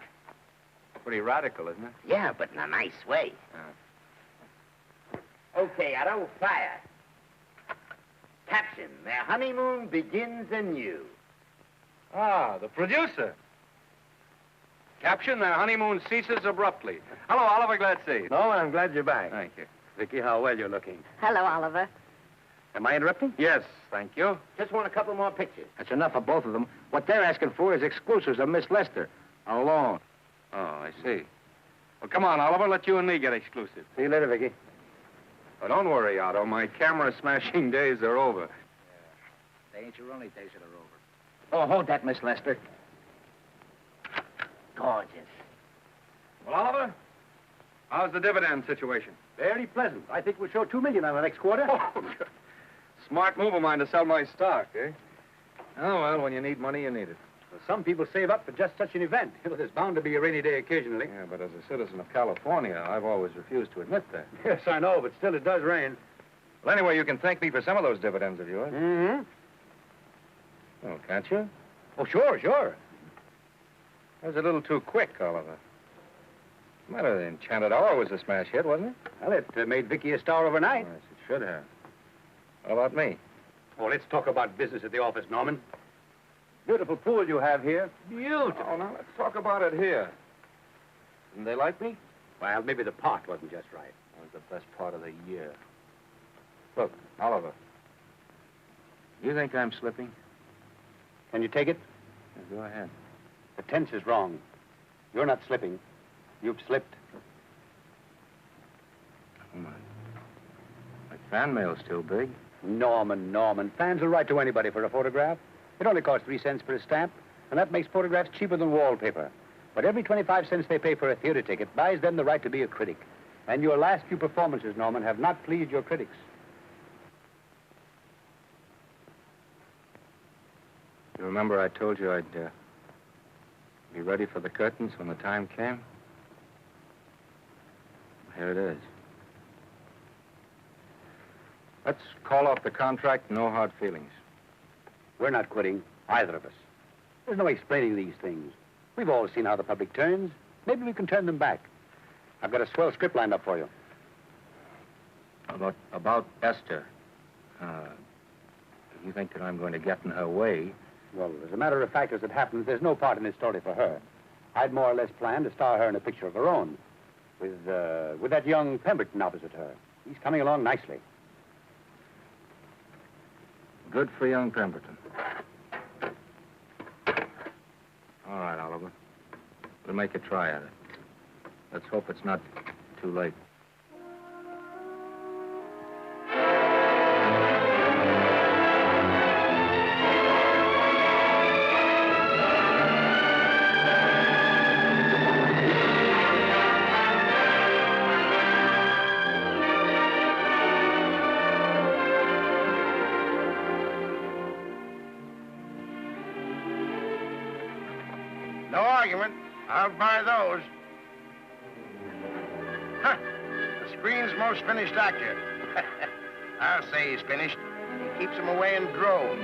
I: Pretty radical, isn't it?
N: Yeah, but in a nice way. Okay, Otto, fire. Caption, their honeymoon begins anew.
I: Ah, the producer. Caption, their honeymoon ceases abruptly. Hello, Oliver, glad to see you.
O: No, I'm glad you're back.
I: Thank you.
O: Vicky, how well you're looking.
K: Hello, Oliver.
O: Am I interrupting?
I: Yes, thank you.
N: Just want a couple more pictures.
O: That's enough of both of them. What they're asking for is exclusives of Miss Lester. Alone.
I: Oh, I see. Well, come on, Oliver, let you and me get exclusive.
O: See you later, Vicky.
I: Oh, don't worry, Otto. My camera smashing days are over.
O: They ain't your only days that are over. Oh, hold that, Miss Lester.
N: Gorgeous.
I: Well, Oliver, how's the dividend situation?
O: Very pleasant. I think we'll show $2 million on the next quarter.
I: Oh, smart move of mine to sell my stock, eh? Oh, well, when you need money, you need it.
O: Well, some people save up for just such an event. You know, there's bound to be a rainy day occasionally.
I: Yeah, but as a citizen of California, I've always refused to admit that.
O: Yes, I know, but still it does rain.
I: Well, anyway, you can thank me for some of those dividends of yours.
O: Mm-hmm.
I: Oh, can't you?
O: Oh, sure, sure.
I: That was a little too quick, Oliver. What's the matter? The Enchanted Hour was a smash hit, wasn't it?
O: Well, it made Vicky a star overnight.
I: Yes, it should have. What about me?
O: Oh, let's talk about business at the office, Norman. Beautiful pool you have here. Beautiful.
I: Oh, now let's talk about it here. Didn't they like me?
O: Well, maybe the pot wasn't just right.
I: That was the best part of the year. Look, Oliver, you think I'm slipping?
O: Can you take it?
I: Yeah, go ahead.
O: The tense is wrong. You're not slipping. You've slipped.
I: Oh, my fan mail's still big.
O: Norman. Fans will write to anybody for a photograph. It only costs 3 cents for a stamp, and that makes photographs cheaper than wallpaper. But every 25 cents they pay for a theater ticket buys them the right to be a critic. And your last few performances, Norman, have not pleased your critics.
I: You remember I told you I'd be ready for the curtains when the time came? Here it is. Let's call off the contract, no hard feelings.
O: We're not quitting, either of us. There's no explaining these things. We've all seen how the public turns. Maybe we can turn them back. I've got a swell script lined up for you.
I: About Esther. You think that I'm going to get in her way?
O: Well, as a matter of fact, as it happens, there's no part in this story for her. I'd more or less planned to star her in a picture of her own, with that young Pemberton opposite her. He's coming along nicely.
I: Good for young Pemberton. All right, Oliver. We'll make a try at it. Let's hope it's not too late.
R: No argument. I'll buy those. Huh. The screen's most finished actor. I'll say he's finished. He keeps them away in droves.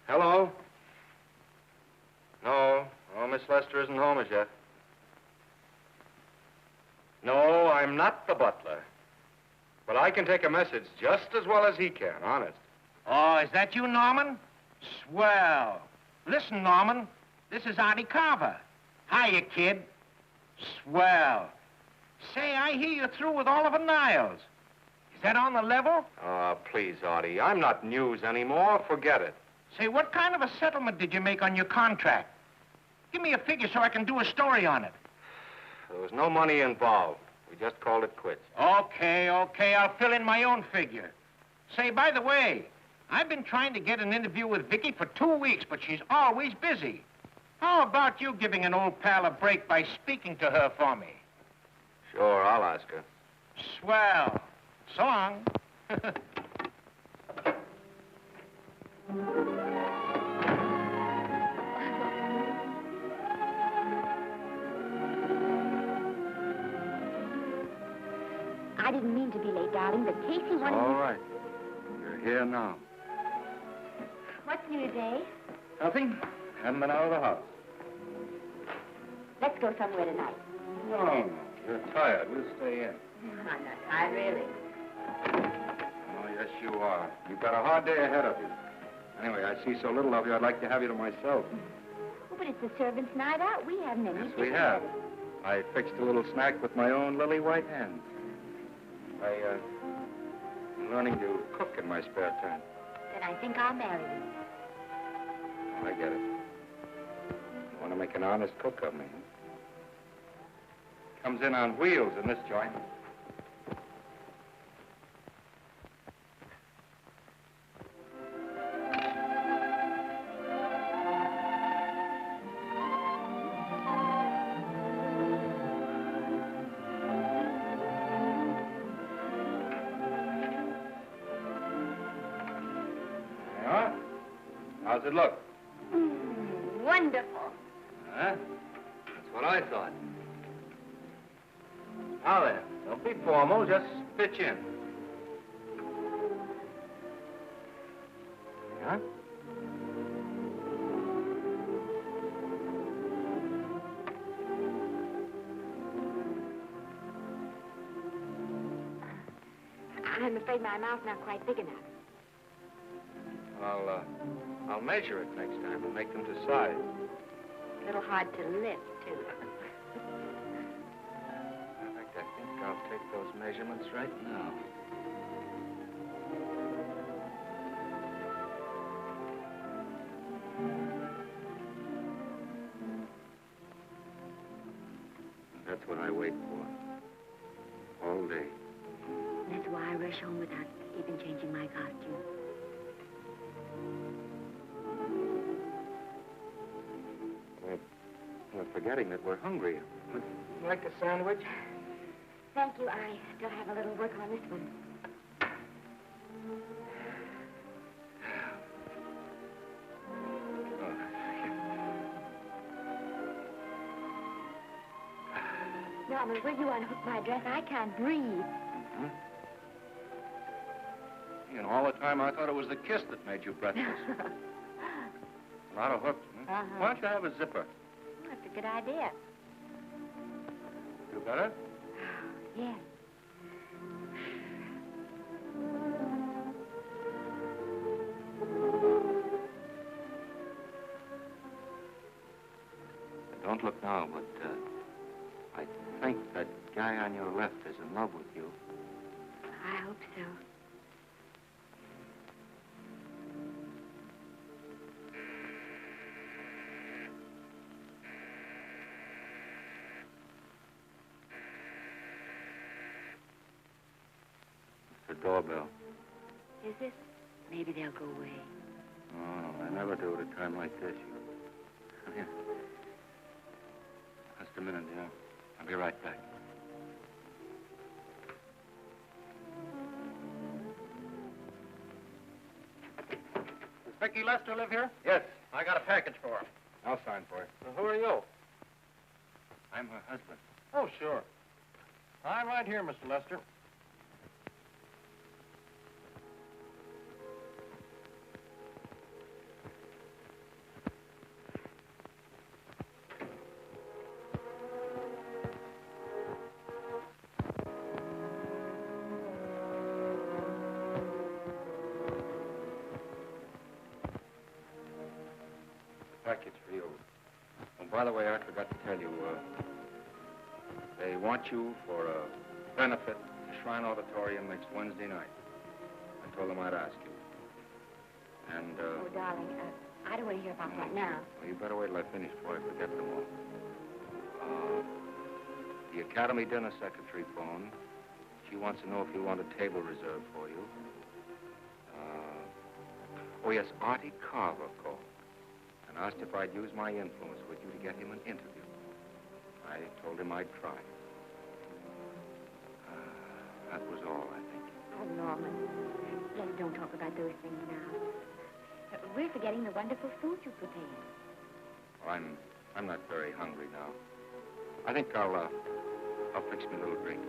I: Hello? No, Miss Lester isn't home as yet. No, I'm not the butler. But I can take a message just as well as he can, honest.
N: Oh, is that you, Norman? Swell. Listen, Norman, this is Artie Carver.
R: Hiya, kid. Swell. Say, I hear you're through with Oliver Niles. Is that on the level?
M: Oh, please, Artie. I'm not news anymore. Forget it.
R: Say, what kind of a settlement did you make on your contract? Give me a figure so I can do a story on it.
M: There was no money involved. We just called it quits.
R: Okay, I'll fill in my own figure. Say, by the way, I've been trying to get an interview with Vicky for 2 weeks, but she's always busy. How about you giving an old pal a break by speaking to her for me?
M: Sure, I'll ask her.
R: Swell. So long.
D: I didn't mean to be late, darling, but Casey wanted
M: All right. You're here now.
D: What's new today?
M: Nothing. Haven't been out of the house.
D: Let's go somewhere tonight.
M: No. You're tired. We'll stay in.
D: I'm not tired, really.
M: Oh, yes, you are. You've got a hard day ahead of you. Anyway, I see so little of you, I'd like to have you to myself.
D: Oh, but it's the servants' night out. We haven't any.
M: Yes, we have. I fixed a little snack with my own lily white hands. I'm learning to cook in my spare time.
D: Then I think I'll marry you.
M: I get it. You want to make an honest cook of me, huh? Comes in on wheels in this joint. How's it look?
D: Wonderful.
M: Huh? That's what I thought. Now then, don't be formal, just pitch in. Huh?
D: I'm afraid my mouth's not quite big enough.
M: I'll measure it next time and make them to size.
D: A little hard to lift, too.
M: In fact, I think I'll take those measurements right now. That's what I wait for. All day.
D: That's why I rush home without even changing my costume.
M: We're forgetting that we're hungry. Would you like a sandwich?
D: Thank you. I still have a little work on this one. Norman, will you unhook my dress? I can't breathe.
M: Mm-hmm. You know, all the time I thought it was the kiss that made you breathless. A lot of hooks, huh? Why don't you have a zipper?
D: That's a good idea.
M: You better?
D: Yes.
M: Don't look now, but I think that guy on your left is in love with you.
D: I hope so.
M: The doorbell.
D: Is it? Maybe they'll go away.
M: Oh, I never do at a time like this. Come here. Just a minute, dear. I'll be right back.
R: Does Vicky Lester live here?
M: Yes.
R: I got a package for her.
M: I'll sign for it.
R: Well, who are you?
M: I'm her husband.
R: Oh, sure. I'm right here, Mr. Lester.
M: Package for you. From by the way, I forgot to tell you, they want you for a benefit at the Shrine Auditorium next Wednesday night. I told them I'd ask you. And,
D: Oh, darling, I don't want to hear about that now.
M: Well, you better wait till I finish before I forget them all. The Academy dinner secretary phoned. She wants to know if you want a table reserved for you. Oh, yes, Artie Carver called and asked if I'd use my influence with you to get him an interview. I told him I'd try. That was all, I think.
D: Oh, Norman, let's don't talk about those things now. We're forgetting the wonderful food you prepared.
M: Well, I'm not very hungry now. I think I'll fix me a little drink.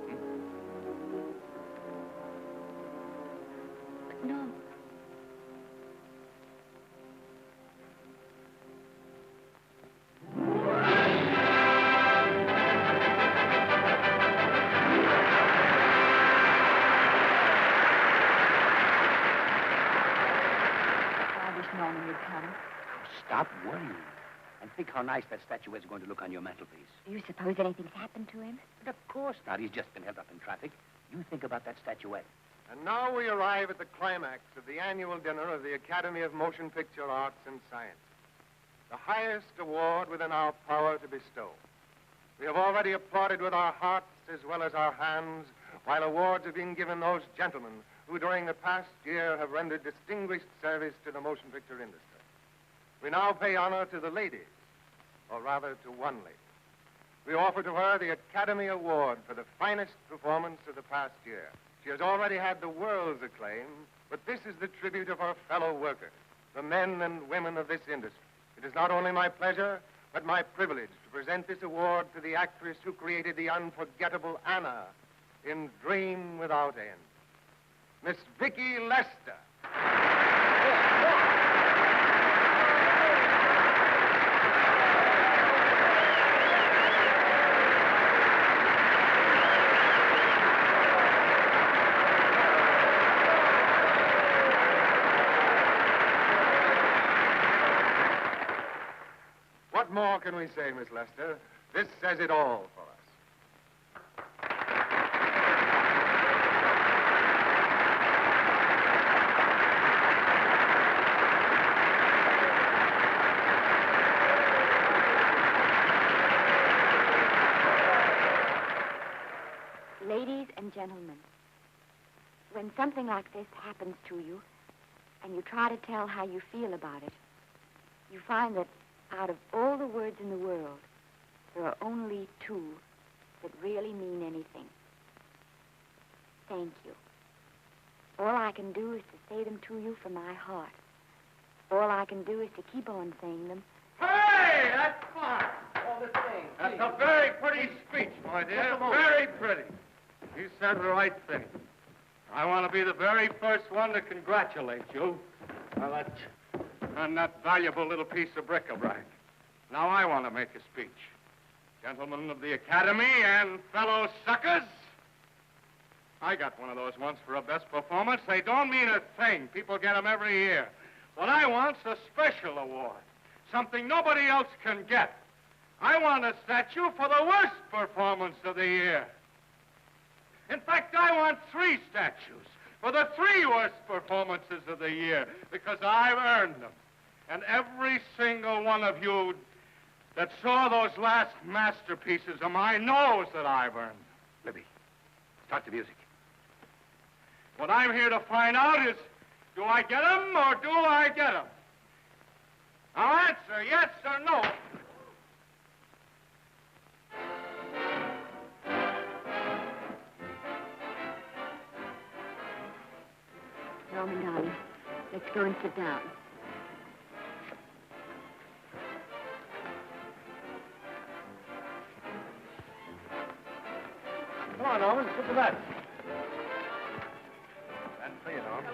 D: But no.
H: Stop worrying. And think how nice that statuette's going to look on your mantelpiece.
D: Do you suppose anything's happened to him?
H: But of course not. He's just been held up in traffic. You think about that statuette.
T: And now we arrive at the climax of the annual dinner of the Academy of Motion Picture Arts and Sciences, the highest award within our power to bestow. We have already applauded with our hearts as well as our hands, while awards are being given those gentlemen who during the past year have rendered distinguished service to the motion picture industry. We now pay honor to the ladies, or rather to one lady. We offer to her the Academy Award for the finest performance of the past year. She has already had the world's acclaim, but this is the tribute of her fellow workers, the men and women of this industry. It is not only my pleasure, but my privilege to present this award to the actress who created the unforgettable Anna in Dream Without End, Miss Vicki Lester. What more can we say, Miss Lester? This says it all for us.
D: Ladies and gentlemen, when something like this happens to you, and you try to tell how you feel about it, you find that out of all the words in the world, there are only two that really mean anything. Thank you. All I can do is to say them to you from my heart. All I can do is to keep on saying them.
R: Hey, that's fine. All the same. That's a very pretty speech, my dear. Very pretty. You said the right thing. I want to be the very first one to congratulate you on that valuable little piece of bric-a-brac. Now I want to make a speech. Gentlemen of the Academy and fellow suckers, I got one of those once for a best performance. They don't mean a thing. People get them every year. What I want's a special award, something nobody else can get. I want a statue for the worst performance of the year. In fact, I want 3 statues for the 3 worst performances of the year, because I've earned them. And every single one of you that saw those last masterpieces of mine knows that I've earned them.
H: Libby, start the music.
R: What I'm here to find out is, do I get them or do I get them? Now answer yes or no.
D: Norman, darling, let's go and sit down.
E: Come on, Norman, sit to that. That's for you, Norman.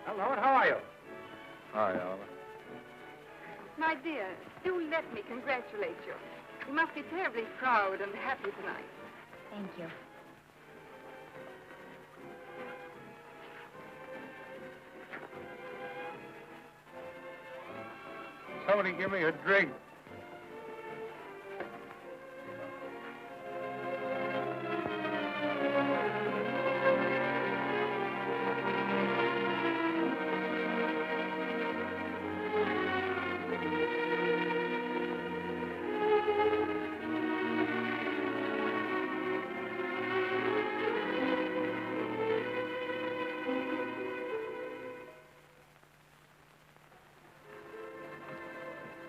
E: Well, Norman, how are you?
I: Hi, Oliver.
U: My dear, do let me congratulate you. You must be terribly proud and happy tonight.
D: Thank you.
T: Somebody give me a drink.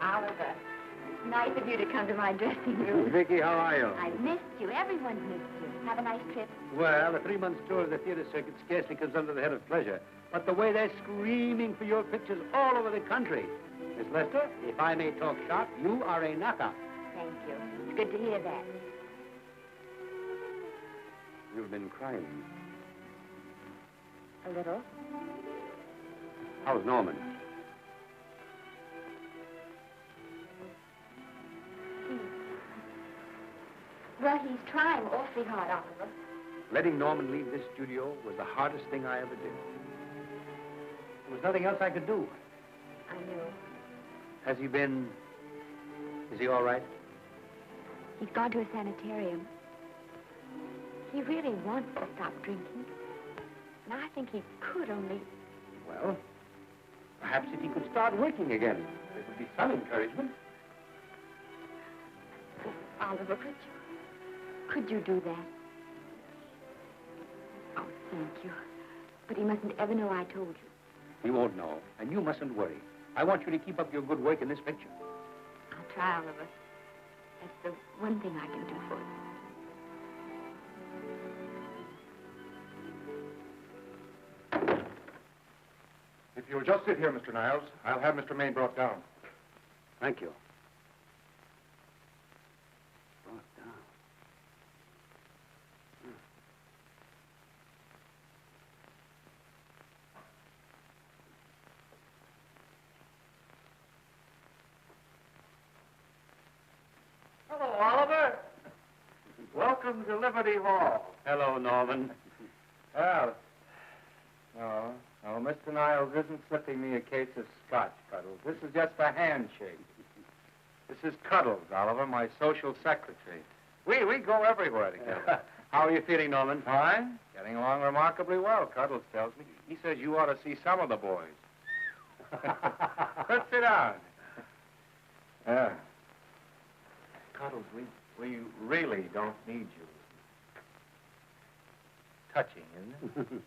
D: Oliver, it's nice of you to come to my dressing room.
O: Vicky, how are you?
D: I've missed you. Everyone's missed you. Have a nice trip.
O: Well, a 3-month tour of the theater circuit scarcely comes under the head of pleasure. But the way they're screaming for your pictures all over the country. Miss Lester, if I may talk shop, you are a knockout.
D: Thank you. It's good to hear that.
O: You've been crying.
D: A little.
O: How's Norman?
D: Well, he's trying awfully hard, Oliver.
O: Letting Norman leave this studio was the hardest thing I ever did. There was nothing else I could do.
D: I know.
O: Has he been... Is he all right?
D: He's gone to a sanitarium. He really wants to stop drinking. And I think he could only...
O: Well, perhaps if he could start working again, there would be some encouragement.
D: Oliver, could you do that? Oh, thank you. But he mustn't ever know I told you.
O: He won't know, and you mustn't worry. I want you to keep up your good work in this picture.
D: I'll try, Oliver. That's the one thing I can do for you.
T: If you'll just sit here, Mr. Niles, I'll have Mr. Maine brought down.
O: Thank you.
E: Hello, Oliver. Welcome to Liberty Hall.
O: Hello, Norman.
P: Well, no, Mr. Niles isn't slipping me a case of scotch, Cuddles. This is just a handshake. This is Cuddles, Oliver, my social secretary. We go everywhere together.
O: How are you feeling, Norman?
P: Fine. Getting along remarkably well, Cuddles tells me. He says you ought to see some of the boys. Let's sit down. Yeah. Cuddles, we really don't need you. Touching, isn't it?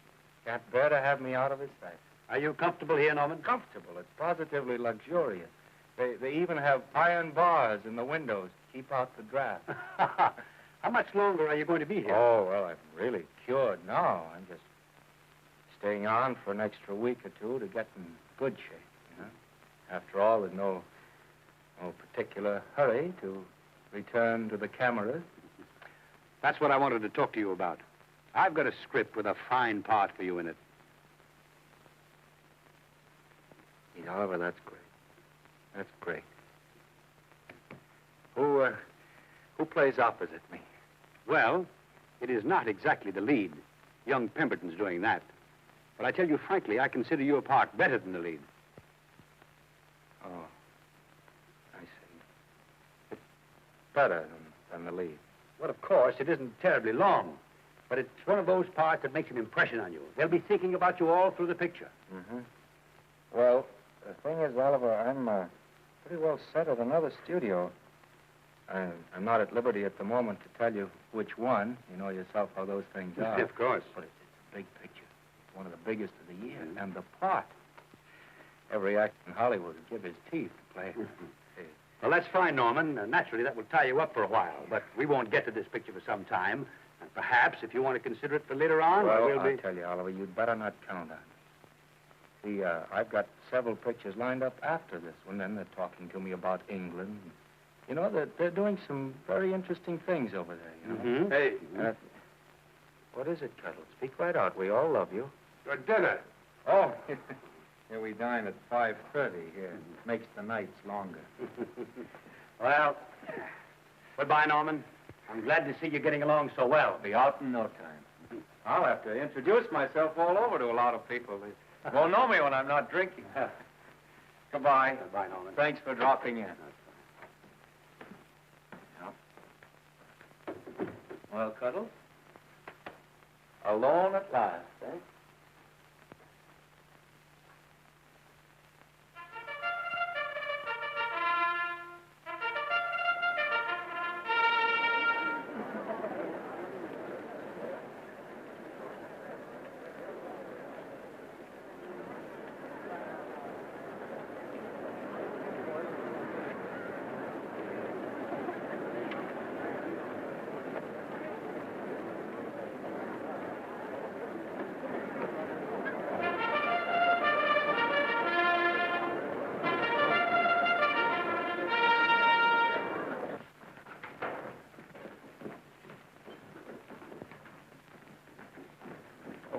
P: Can't bear to have me out of his sight.
O: Are you comfortable here, Norman?
P: Comfortable. It's positively luxurious. They even have iron bars in the windows to keep out the draft.
O: How much longer are you going to be here?
P: Oh, well, I'm really cured now. I'm just staying on for an extra week or two to get in good shape, you know. After all, there's no particular hurry to return to the cameras.
O: That's what I wanted to talk to you about. I've got a script with a fine part for you in it.
P: Oliver, that's great. That's great. Who plays opposite me?
O: Well, it is not exactly the lead. Young Pemberton's doing that. But I tell you frankly, I consider your part better than the lead.
P: Oh, I see. It's better than the lead.
O: Well, of course, it isn't terribly long. But it's one of those parts that makes an impression on you. They'll be thinking about you all through the picture.
P: Mm-hmm. Well, the thing is, Oliver, I'm pretty well set at another studio. I'm not at liberty at the moment to tell you which one. You know yourself how those things are.
O: Of course.
P: But it's a big picture. It's one of the biggest of the year. Mm-hmm. And the part. Every actor in Hollywood would give his teeth to play.
O: Well, that's fine, Norman. Naturally, that will tie you up for a while. But we won't get to this picture for some time. And perhaps, if you want to consider it for later on,
P: well,
O: we'll be...
P: I'll tell you, Oliver, you'd better not count on it. See, I've got several pictures lined up after this one, and they're talking to me about England. You know, they're doing some very interesting things over there, you know.
O: Mm-hmm. Hey.
P: What is it, Cuddles? Speak right out. We all love you.
E: Your dinner.
P: Oh, here we dine at 5:30 here. It makes the nights longer.
O: Well, goodbye, Norman. I'm glad to see you getting along so well.
P: Be out in no time. I'll have to introduce myself all over to a lot of people. They won't know me when I'm not drinking.
O: Goodbye.
P: Goodbye, Norman.
O: Thanks for dropping in. Well, Cuddles? Alone at last, eh?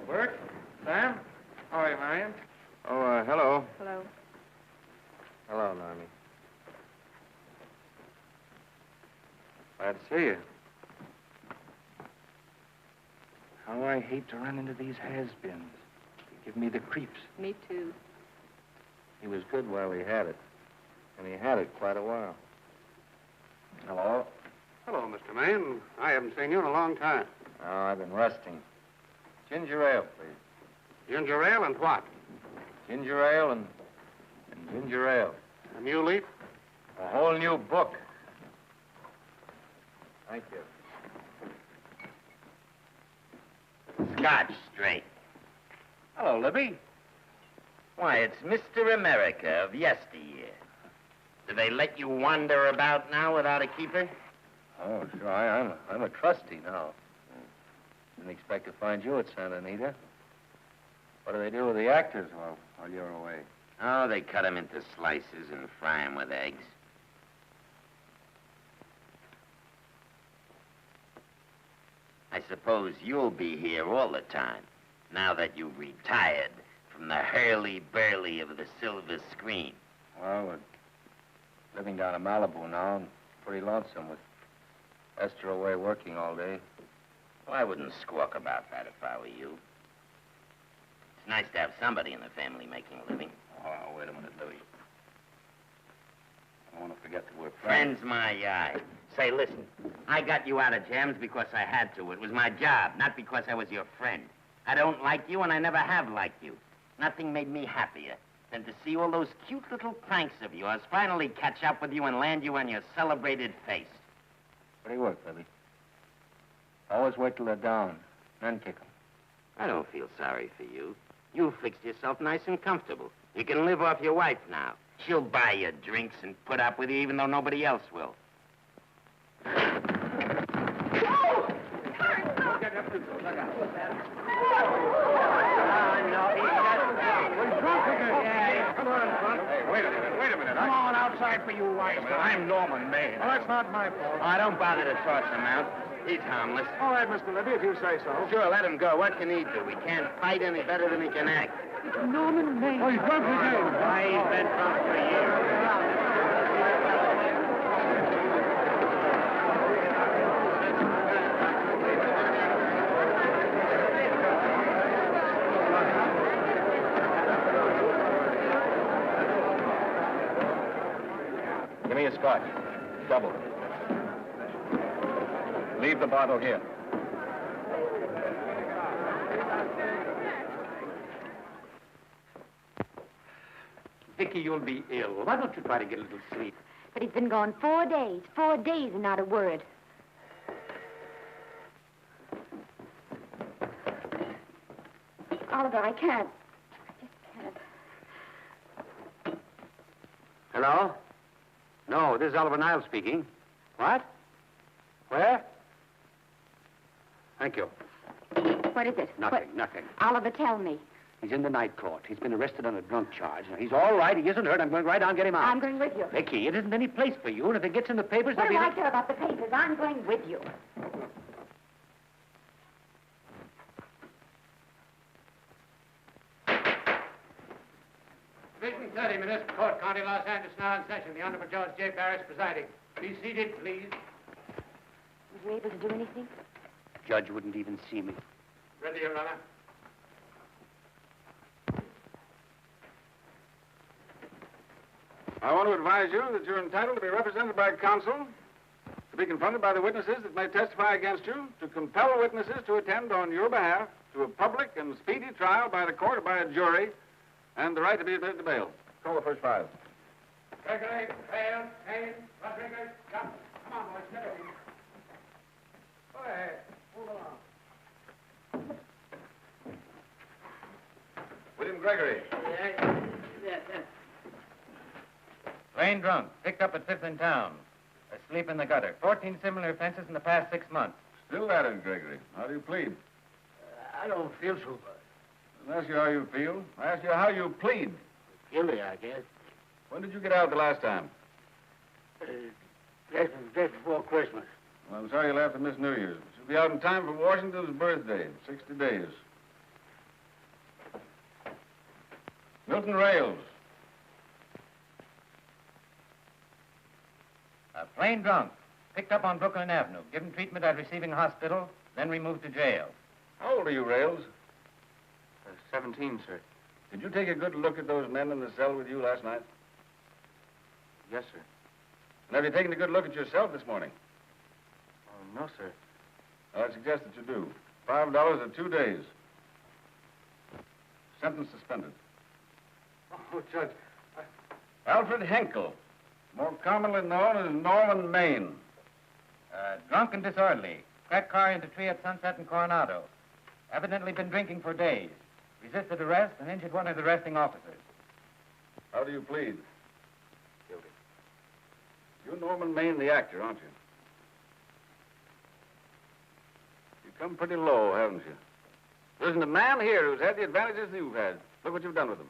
P: Bert? Sam? How are you, Marion?
T: Oh, hello.
U: Hello.
P: Hello, Normie. Glad to see you. How I hate to run into these has-beens. They give me the creeps.
U: Me too.
P: He was good while he had it. And he had it quite a while. Hello?
T: Hello, Mr. Maine. I haven't seen you in a long time.
P: Oh, I've been resting. Ginger ale, please.
T: Ginger ale and what?
P: Ginger ale and ginger ale.
T: A new leaf?
P: A whole new book. Thank you.
N: Scotch straight. Hello, Libby. Why, it's Mr. America of yesteryear. Do they let you wander about now without a keeper?
O: Oh, sure. I'm a trustee now. Didn't expect to find you at Santa Anita. What do they do with the actors while you're away?
N: Oh, they cut them into slices and fry them with eggs. I suppose you'll be here all the time, now that you've retired from the hurly-burly of the silver screen.
O: Well, we're living down in Malibu now and pretty lonesome with Esther away working all day.
N: Well, I wouldn't squawk about that if I were you. It's nice to have somebody in the family making a living.
O: Oh, wait a minute, Louis. I don't want to forget that we're
N: Friends, my eye. Say, listen, I got you out of jams because I had to. It was my job, not because I was your friend. I don't like you, and I never have liked you. Nothing made me happier than to see all those cute little pranks of yours finally catch up with you and land you on your celebrated face.
O: Pretty work, Libby. Always wait till they're down, then kick them.
N: I don't feel sorry for you. You fixed yourself nice and comfortable. You can live off your wife now. She'll buy you drinks and put up with you even though nobody else will.
T: Wait a minute. Come on outside for you wise guys.
R: I'm Norman Maine.
T: Well, that's not my fault.
N: Oh, don't bother to toss him out. He's harmless.
T: All right, Mr. Libby, if you say so.
N: Sure, let him go. What can he do? He can't fight any better than he can act.
U: Norman Maine.
T: Oh, he's drunk again.
N: Why, he's been drunk for years.
I: Give me a scotch. Double. Leave the bottle here.
R: Vicky, you'll be ill. Why don't you try to get a little sleep?
D: But he's been gone 4 days. 4 days and not a word. Oliver, I can't. I just can't.
P: Hello? No, this is Oliver Niles speaking. What? Where? Thank you.
D: What is it?
P: Nothing.
D: Oliver, tell me.
P: He's in the night court. He's been arrested on a drunk charge. Now, he's all right. He isn't hurt. I'm going right down and get him out.
D: I'm going with you.
P: Vicky, it isn't any place for you, and if it gets in the papers,
D: What
P: there'll
D: do
P: be...
D: I care about the papers? I'm going with you.
E: Division 30, Municipal Court, County Los Angeles, now in session. The Honorable Judge J. Barris presiding. Be seated, please.
D: Were you able to do anything?
P: Judge wouldn't even see me.
E: Ready, Your Honor.
T: I want to advise you that you're entitled to be represented by counsel, to be confronted by the witnesses that may testify against you, to compel witnesses to attend on your behalf to a public and speedy trial by the court or by a jury, and the right to be admitted to bail. Call the first five.
R: Gregory, Hale, Haynes, Rodriguez, Johnson. Come on, boys, get over here. Go ahead. Move along.
T: William Gregory.
A: Plain drunk, picked up at 5th in town. Asleep in the gutter. 14 similar offenses in the past 6 months.
T: Still at it, Gregory. How do you plead?
E: I don't feel so bad.
T: I didn't ask you how you feel. I asked you how you plead.
E: Guilty, I guess.
T: When did you get out the last time?
E: Just before Christmas.
T: Well, I'm sorry you'll have to miss New Year's. You'll be out in time for Washington's birthday, 60 days. Milton Rails.
A: Plain drunk, picked up on Brooklyn Avenue, given treatment at receiving hospital, then removed to jail.
T: How old are you, Rails?
P: 17, sir.
T: Did you take a good look at those men in the cell with you last night?
P: Yes, sir.
T: And have you taken a good look at yourself this morning?
P: Oh, no, sir.
T: Well, I suggest that you do. $5 or 2 days. Sentence suspended.
P: Oh, Judge,
T: Alfred Henkel, more commonly known as Norman Maine.
A: Drunk and disorderly. Cracked car into tree at Sunset and Coronado. Evidently been drinking for days. Resisted arrest and injured one of the arresting officers.
T: How do you plead?
P: Guilty.
T: You're Norman Maine, the actor, aren't you? You've come pretty low, haven't you? There isn't a man here who's had the advantages you've had. Look what you've done with them.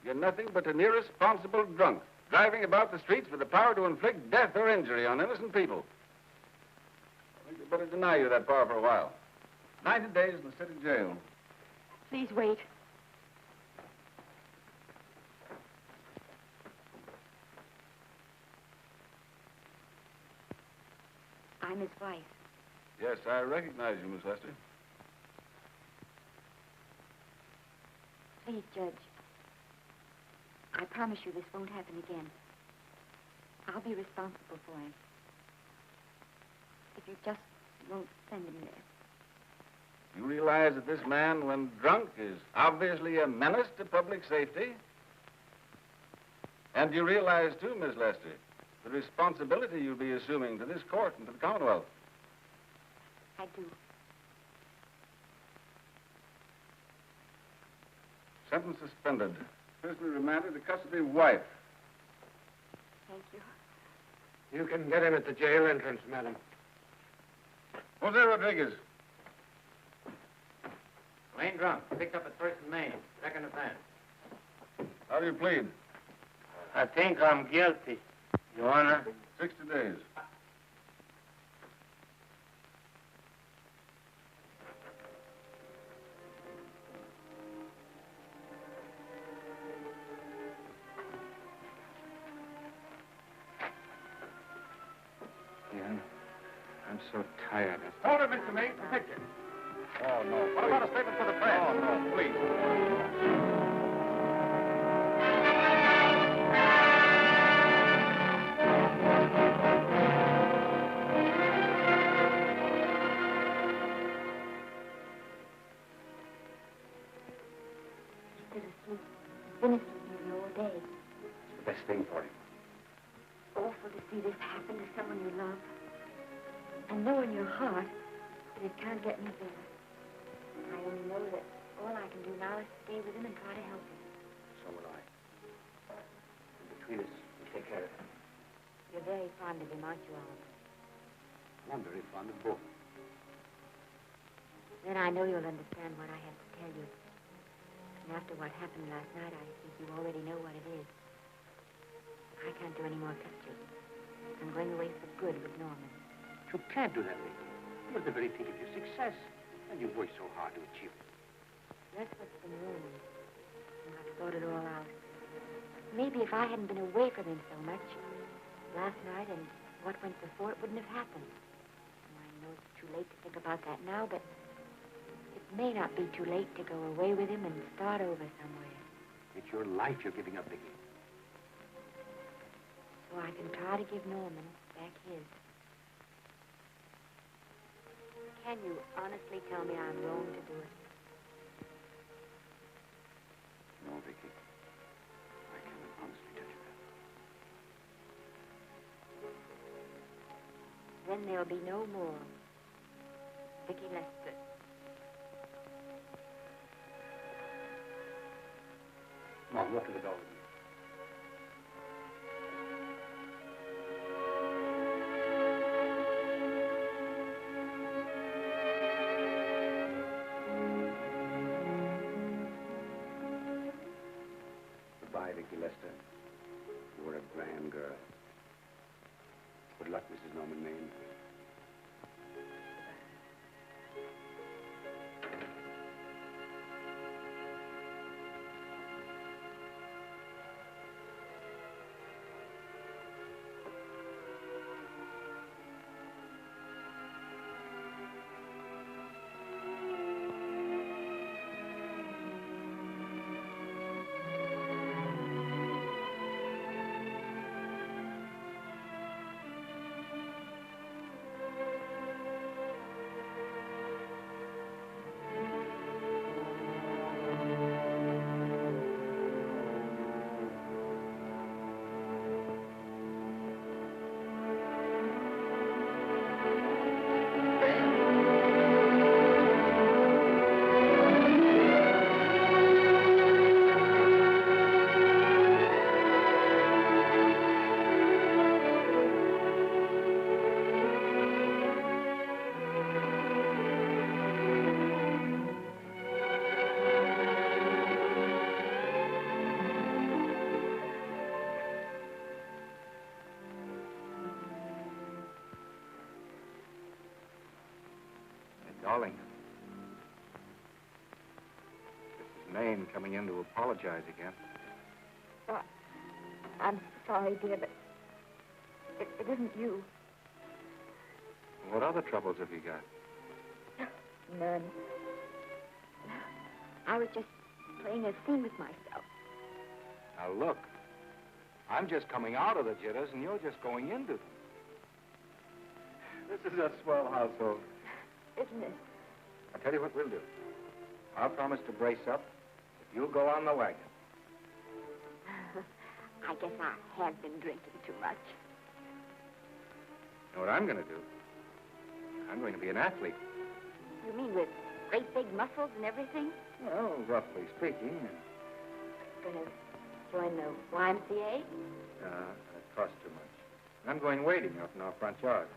T: You're nothing but an irresponsible drunk, driving about the streets with the power to inflict death or injury on innocent people. I think you'd better deny you that power for a while. 90 days in the city jail.
D: Please wait. I'm his wife.
T: Yes, I recognize you, Miss Lester.
D: Please, Judge. I promise you this won't happen again. I'll be responsible for him. If you just won't send him there.
T: You realize that this man, when drunk, is obviously a menace to public safety? And you realize, too, Miss Lester, the responsibility you'll be assuming to this court and to the Commonwealth.
D: I do.
T: Sentence suspended. Prisoner remanded to custody wife.
D: Thank you.
E: You can get him at the jail entrance, madam.
T: Jose Rodriguez.
A: Plain drunk, picked up at 1st and Main. Second offense.
T: How do you plead?
E: I think I'm guilty, Your Honor.
T: 60 days.
P: I'm so tired.
R: Hold it, Mr. Maine. Picture.
T: Oh, no.
R: What about a statement for the press?
T: Oh, no, please.
D: Instead of sleep, finished with you all day.
O: It's the best thing for him.
D: Awful to see this happen to someone you love. And know in your heart that it can't get any better. I only know that all I can do now is stay with him and try to help him.
O: So will I. And between us, we'll take care of him.
D: You're very fond of him, aren't you, Oliver?
O: I'm very fond of both.
D: Then I know you'll understand what I have to tell you. And after what happened last night, I think you already know what it is. I can't do any more pictures. I'm going away for good with Norman.
O: You can't do that, Vicky. You're at the very peak of your success, and you've worked so hard to achieve it.
D: That's what's been ruining me. And I've thought it all out. Maybe if I hadn't been away from him so much, last night and what went before, it wouldn't have happened. And I know it's too late to think about that now, but it may not be too late to go away with him and start over somewhere.
O: It's your life you're giving up, Vicky.
K: so I can try to give Norman back his. Can you honestly tell me I'm wrong to do it?
I: No, Vicky. I cannot honestly tell you that.
K: Then there'll be no more Vicky Lester.
L: Mom, look at the dog. Goodbye, Vicky Lester. You were a grand girl. Good luck, Mrs. Norman Maine.
M: Darling, this is Maine coming in to apologize again.
D: Oh, I'm sorry, dear, but it isn't you.
M: What other troubles have you got?
D: None. I was just playing a scene with myself.
M: Now, look, I'm just coming out of the jitters, and you're just going into them. This is a swell household.
D: Isn't it?
M: I'll tell you what we'll do. I'll promise to brace up if you'll go on the wagon.
D: I guess I have been drinking too much.
M: You know what I'm going to do? I'm going to be an athlete.
D: You mean with great big muscles and everything?
M: Well, roughly speaking.
D: Gonna join the YMCA?
M: That costs too much. I'm going wading up in our front yard.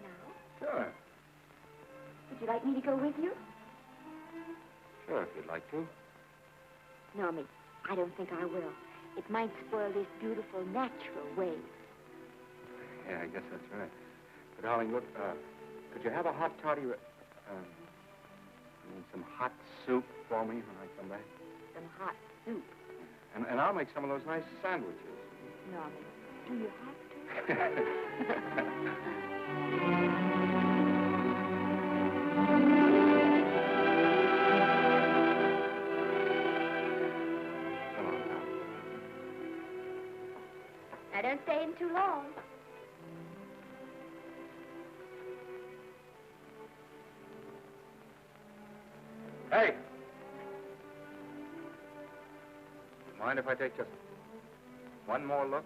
D: No?
M: Sure.
D: Would you like me to go with you?
M: Sure, if you'd like to.
D: No, Miss, I don't think I will. It might spoil this beautiful, natural wave.
M: Yeah, I guess that's right. But, darling, look, could you have a hot toddy, some hot soup for me when I come back?
D: Some hot soup?
M: And I'll make some of those nice sandwiches.
D: No, Miss, do you have to? Now, don't stay in too long.
M: Hey! Mind if I take just one more look?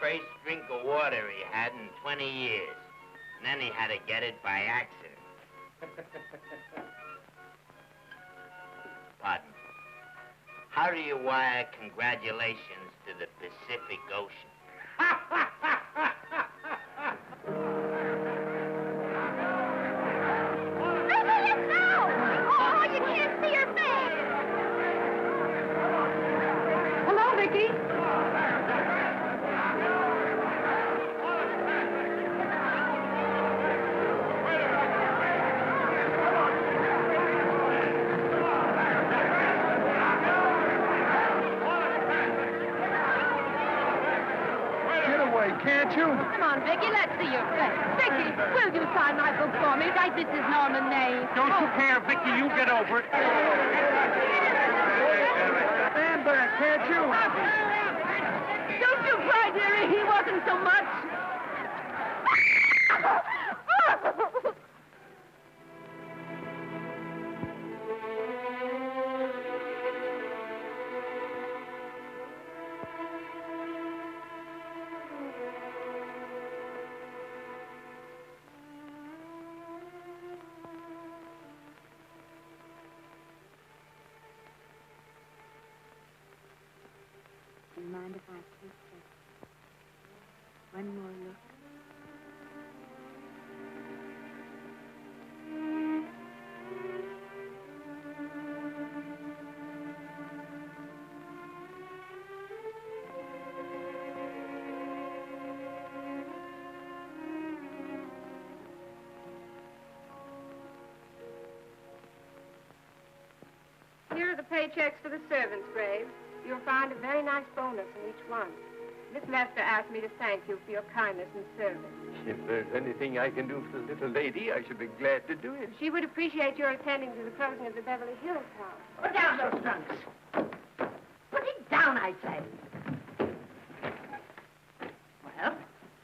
N: first drink of water he had in 20 years. And then he had to get it by accident. Pardon. How do you wire congratulations to the Pacific Ocean?
D: Oh, you can't see her face.
F: Hello, Vicky.
G: Can't you?
U: Come on, Vicky, let's see your face. Vicky, will you sign my book for me? Write this is Norman May.
R: Don't you care, Vicky? You get over it.
G: Stand back, can't you?
U: Don't you cry, dearie. He wasn't so much.
D: Do you mind if I take just one more look?
U: Here are the paychecks for the servants, Graves. You'll find a very nice bonus in each one. Miss Lester asked me to thank you for your kindness and service.
O: If there's anything I can do for the little lady, I should be glad to do it.
U: She would appreciate your attending to the closing of the Beverly Hills house.
S: Put down those trunks. Put it down, I say. Well,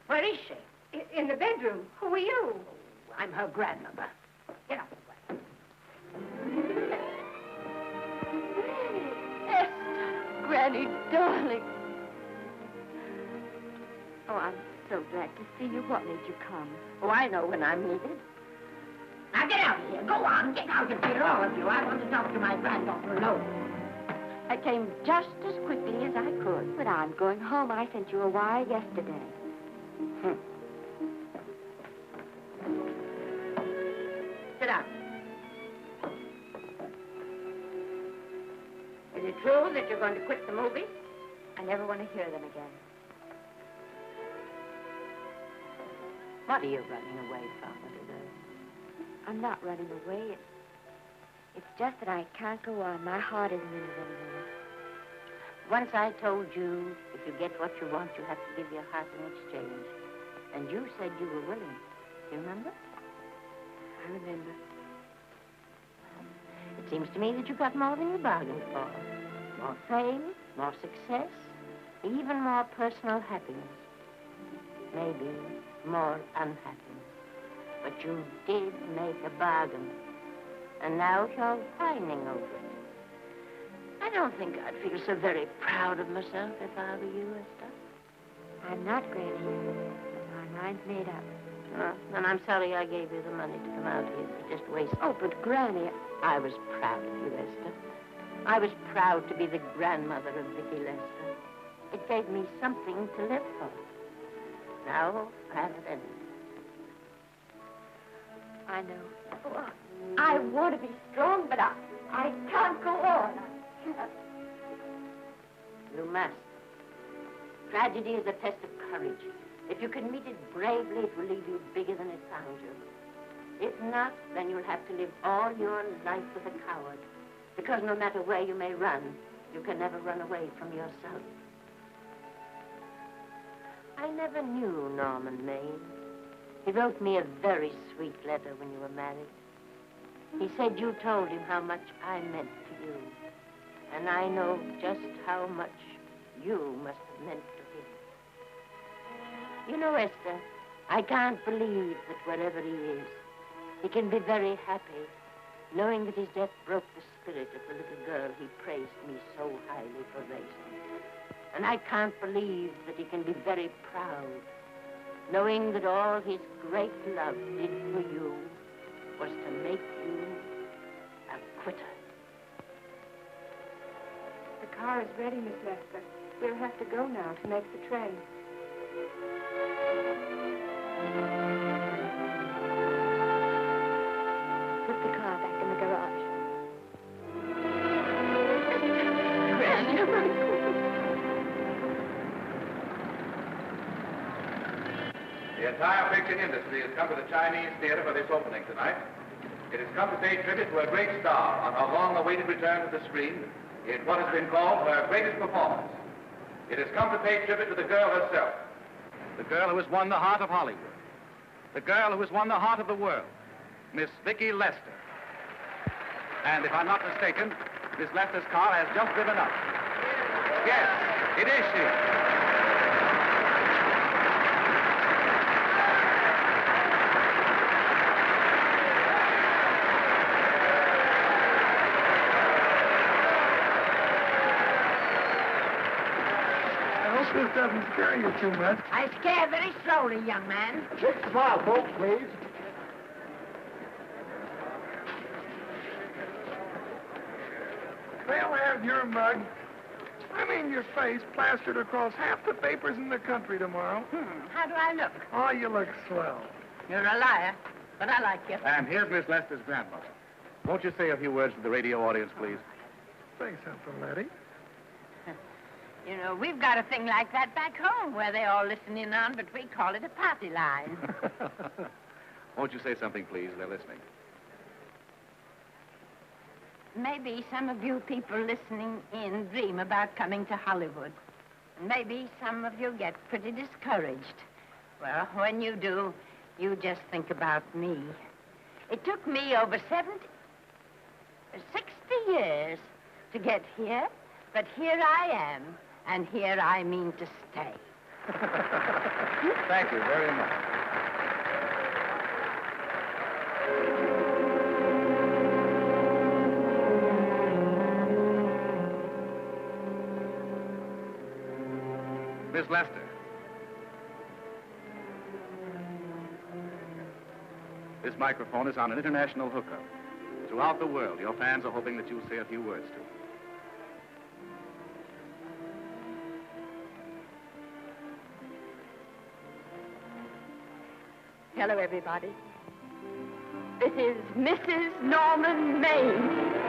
S: where is she?
U: In the bedroom. Who are you?
S: I'm her grandmother. Get up.
D: Granny, darling. Oh, I'm so glad to see you. What made you come?
S: Oh, I know when I'm needed. Now get out of here. Go on. Get out of here, all of you. I want to talk to my granddaughter alone.
D: I came just as quickly as I could. But I'm going home. I sent you a wire yesterday.
S: Sit down. Is it true that you're going to quit the movies?
D: I never want to hear them again.
S: What are you running away from, little girl?
D: I'm not running away. It's just that I can't go on. My heart isn't in it anymore.
S: Once I told you, if you get what you want, you have to give your heart in exchange. And you said you were willing. Do you remember?
D: I remember.
S: It seems to me that you got more than you bargained for. More fame, more success, even more personal happiness. Maybe more unhappiness. But you did make a bargain. And now you're whining over it. I don't think I'd feel so very proud of myself if I were you, Esther.
D: I'm not, Granny. My mind's made up.
S: Well, then I'm sorry I gave you the money to come out here. You just wasted.
D: Oh, but Granny,
S: I was proud of you, Esther. I was proud to be the grandmother of Vicky Lester. It gave me something to live for. Now, I have it ended.
D: I know. Oh, I want to be strong, but I can't go on.
S: You must. Tragedy is a test of courage. If you can meet it bravely, it will leave you bigger than it found you. If not, then you'll have to live all your life with a coward. Because no matter where you may run, you can never run away from yourself. I never knew Norman Maine. He wrote me a very sweet letter when you were married. He said you told him how much I meant to you. And I know just how much you must have meant to him. You know, Esther, I can't believe that wherever he is, he can be very happy, knowing that his death broke the spirit of the little girl he praised me so highly for raising.
K: And I can't believe that he can be very proud, knowing that all his great love did for you was to make you a quitter.
U: The car is ready, Miss Lester. We'll have to go now to make the train.
D: Put the car back in the garage.
C: The entire picture industry has come to the Chinese theater for this opening tonight. It has come to pay tribute to a great star on her long-awaited return to the screen in what has been called her greatest performance. It has come to pay tribute to the girl herself. The girl who has won the heart of Hollywood. The girl who has won the heart of the world. Miss Vicki Lester. And if I'm not mistaken, Miss Lester's car has just driven up. Yes, it is she.
G: This doesn't scare you too much.
J: I scare very slowly, young man.
G: Big smile, folks, please. They'll have your mug, your face, plastered across half the papers in the country tomorrow.
J: How do I look?
G: Oh, you look swell.
J: You're a liar, but I like you.
C: And here's Miss Lester's grandmother. Won't you say a few words to the radio audience, please?
G: Say something, Letty.
J: You know, we've got a thing like that back home where they all listen in on, but we call it a party line.
C: Won't you say something, please? They're listening.
J: Maybe some of you people listening in dream about coming to Hollywood. Maybe some of you get pretty discouraged. Well, when you do, you just think about me. It took me over 60 years to get here, but here I am. And here I mean to stay.
C: Thank you very much. Miss Lester. This microphone is on an international hookup. Throughout the world, your fans are hoping that you'll say a few words to them.
D: Hello, everybody. This is Mrs. Norman Maine.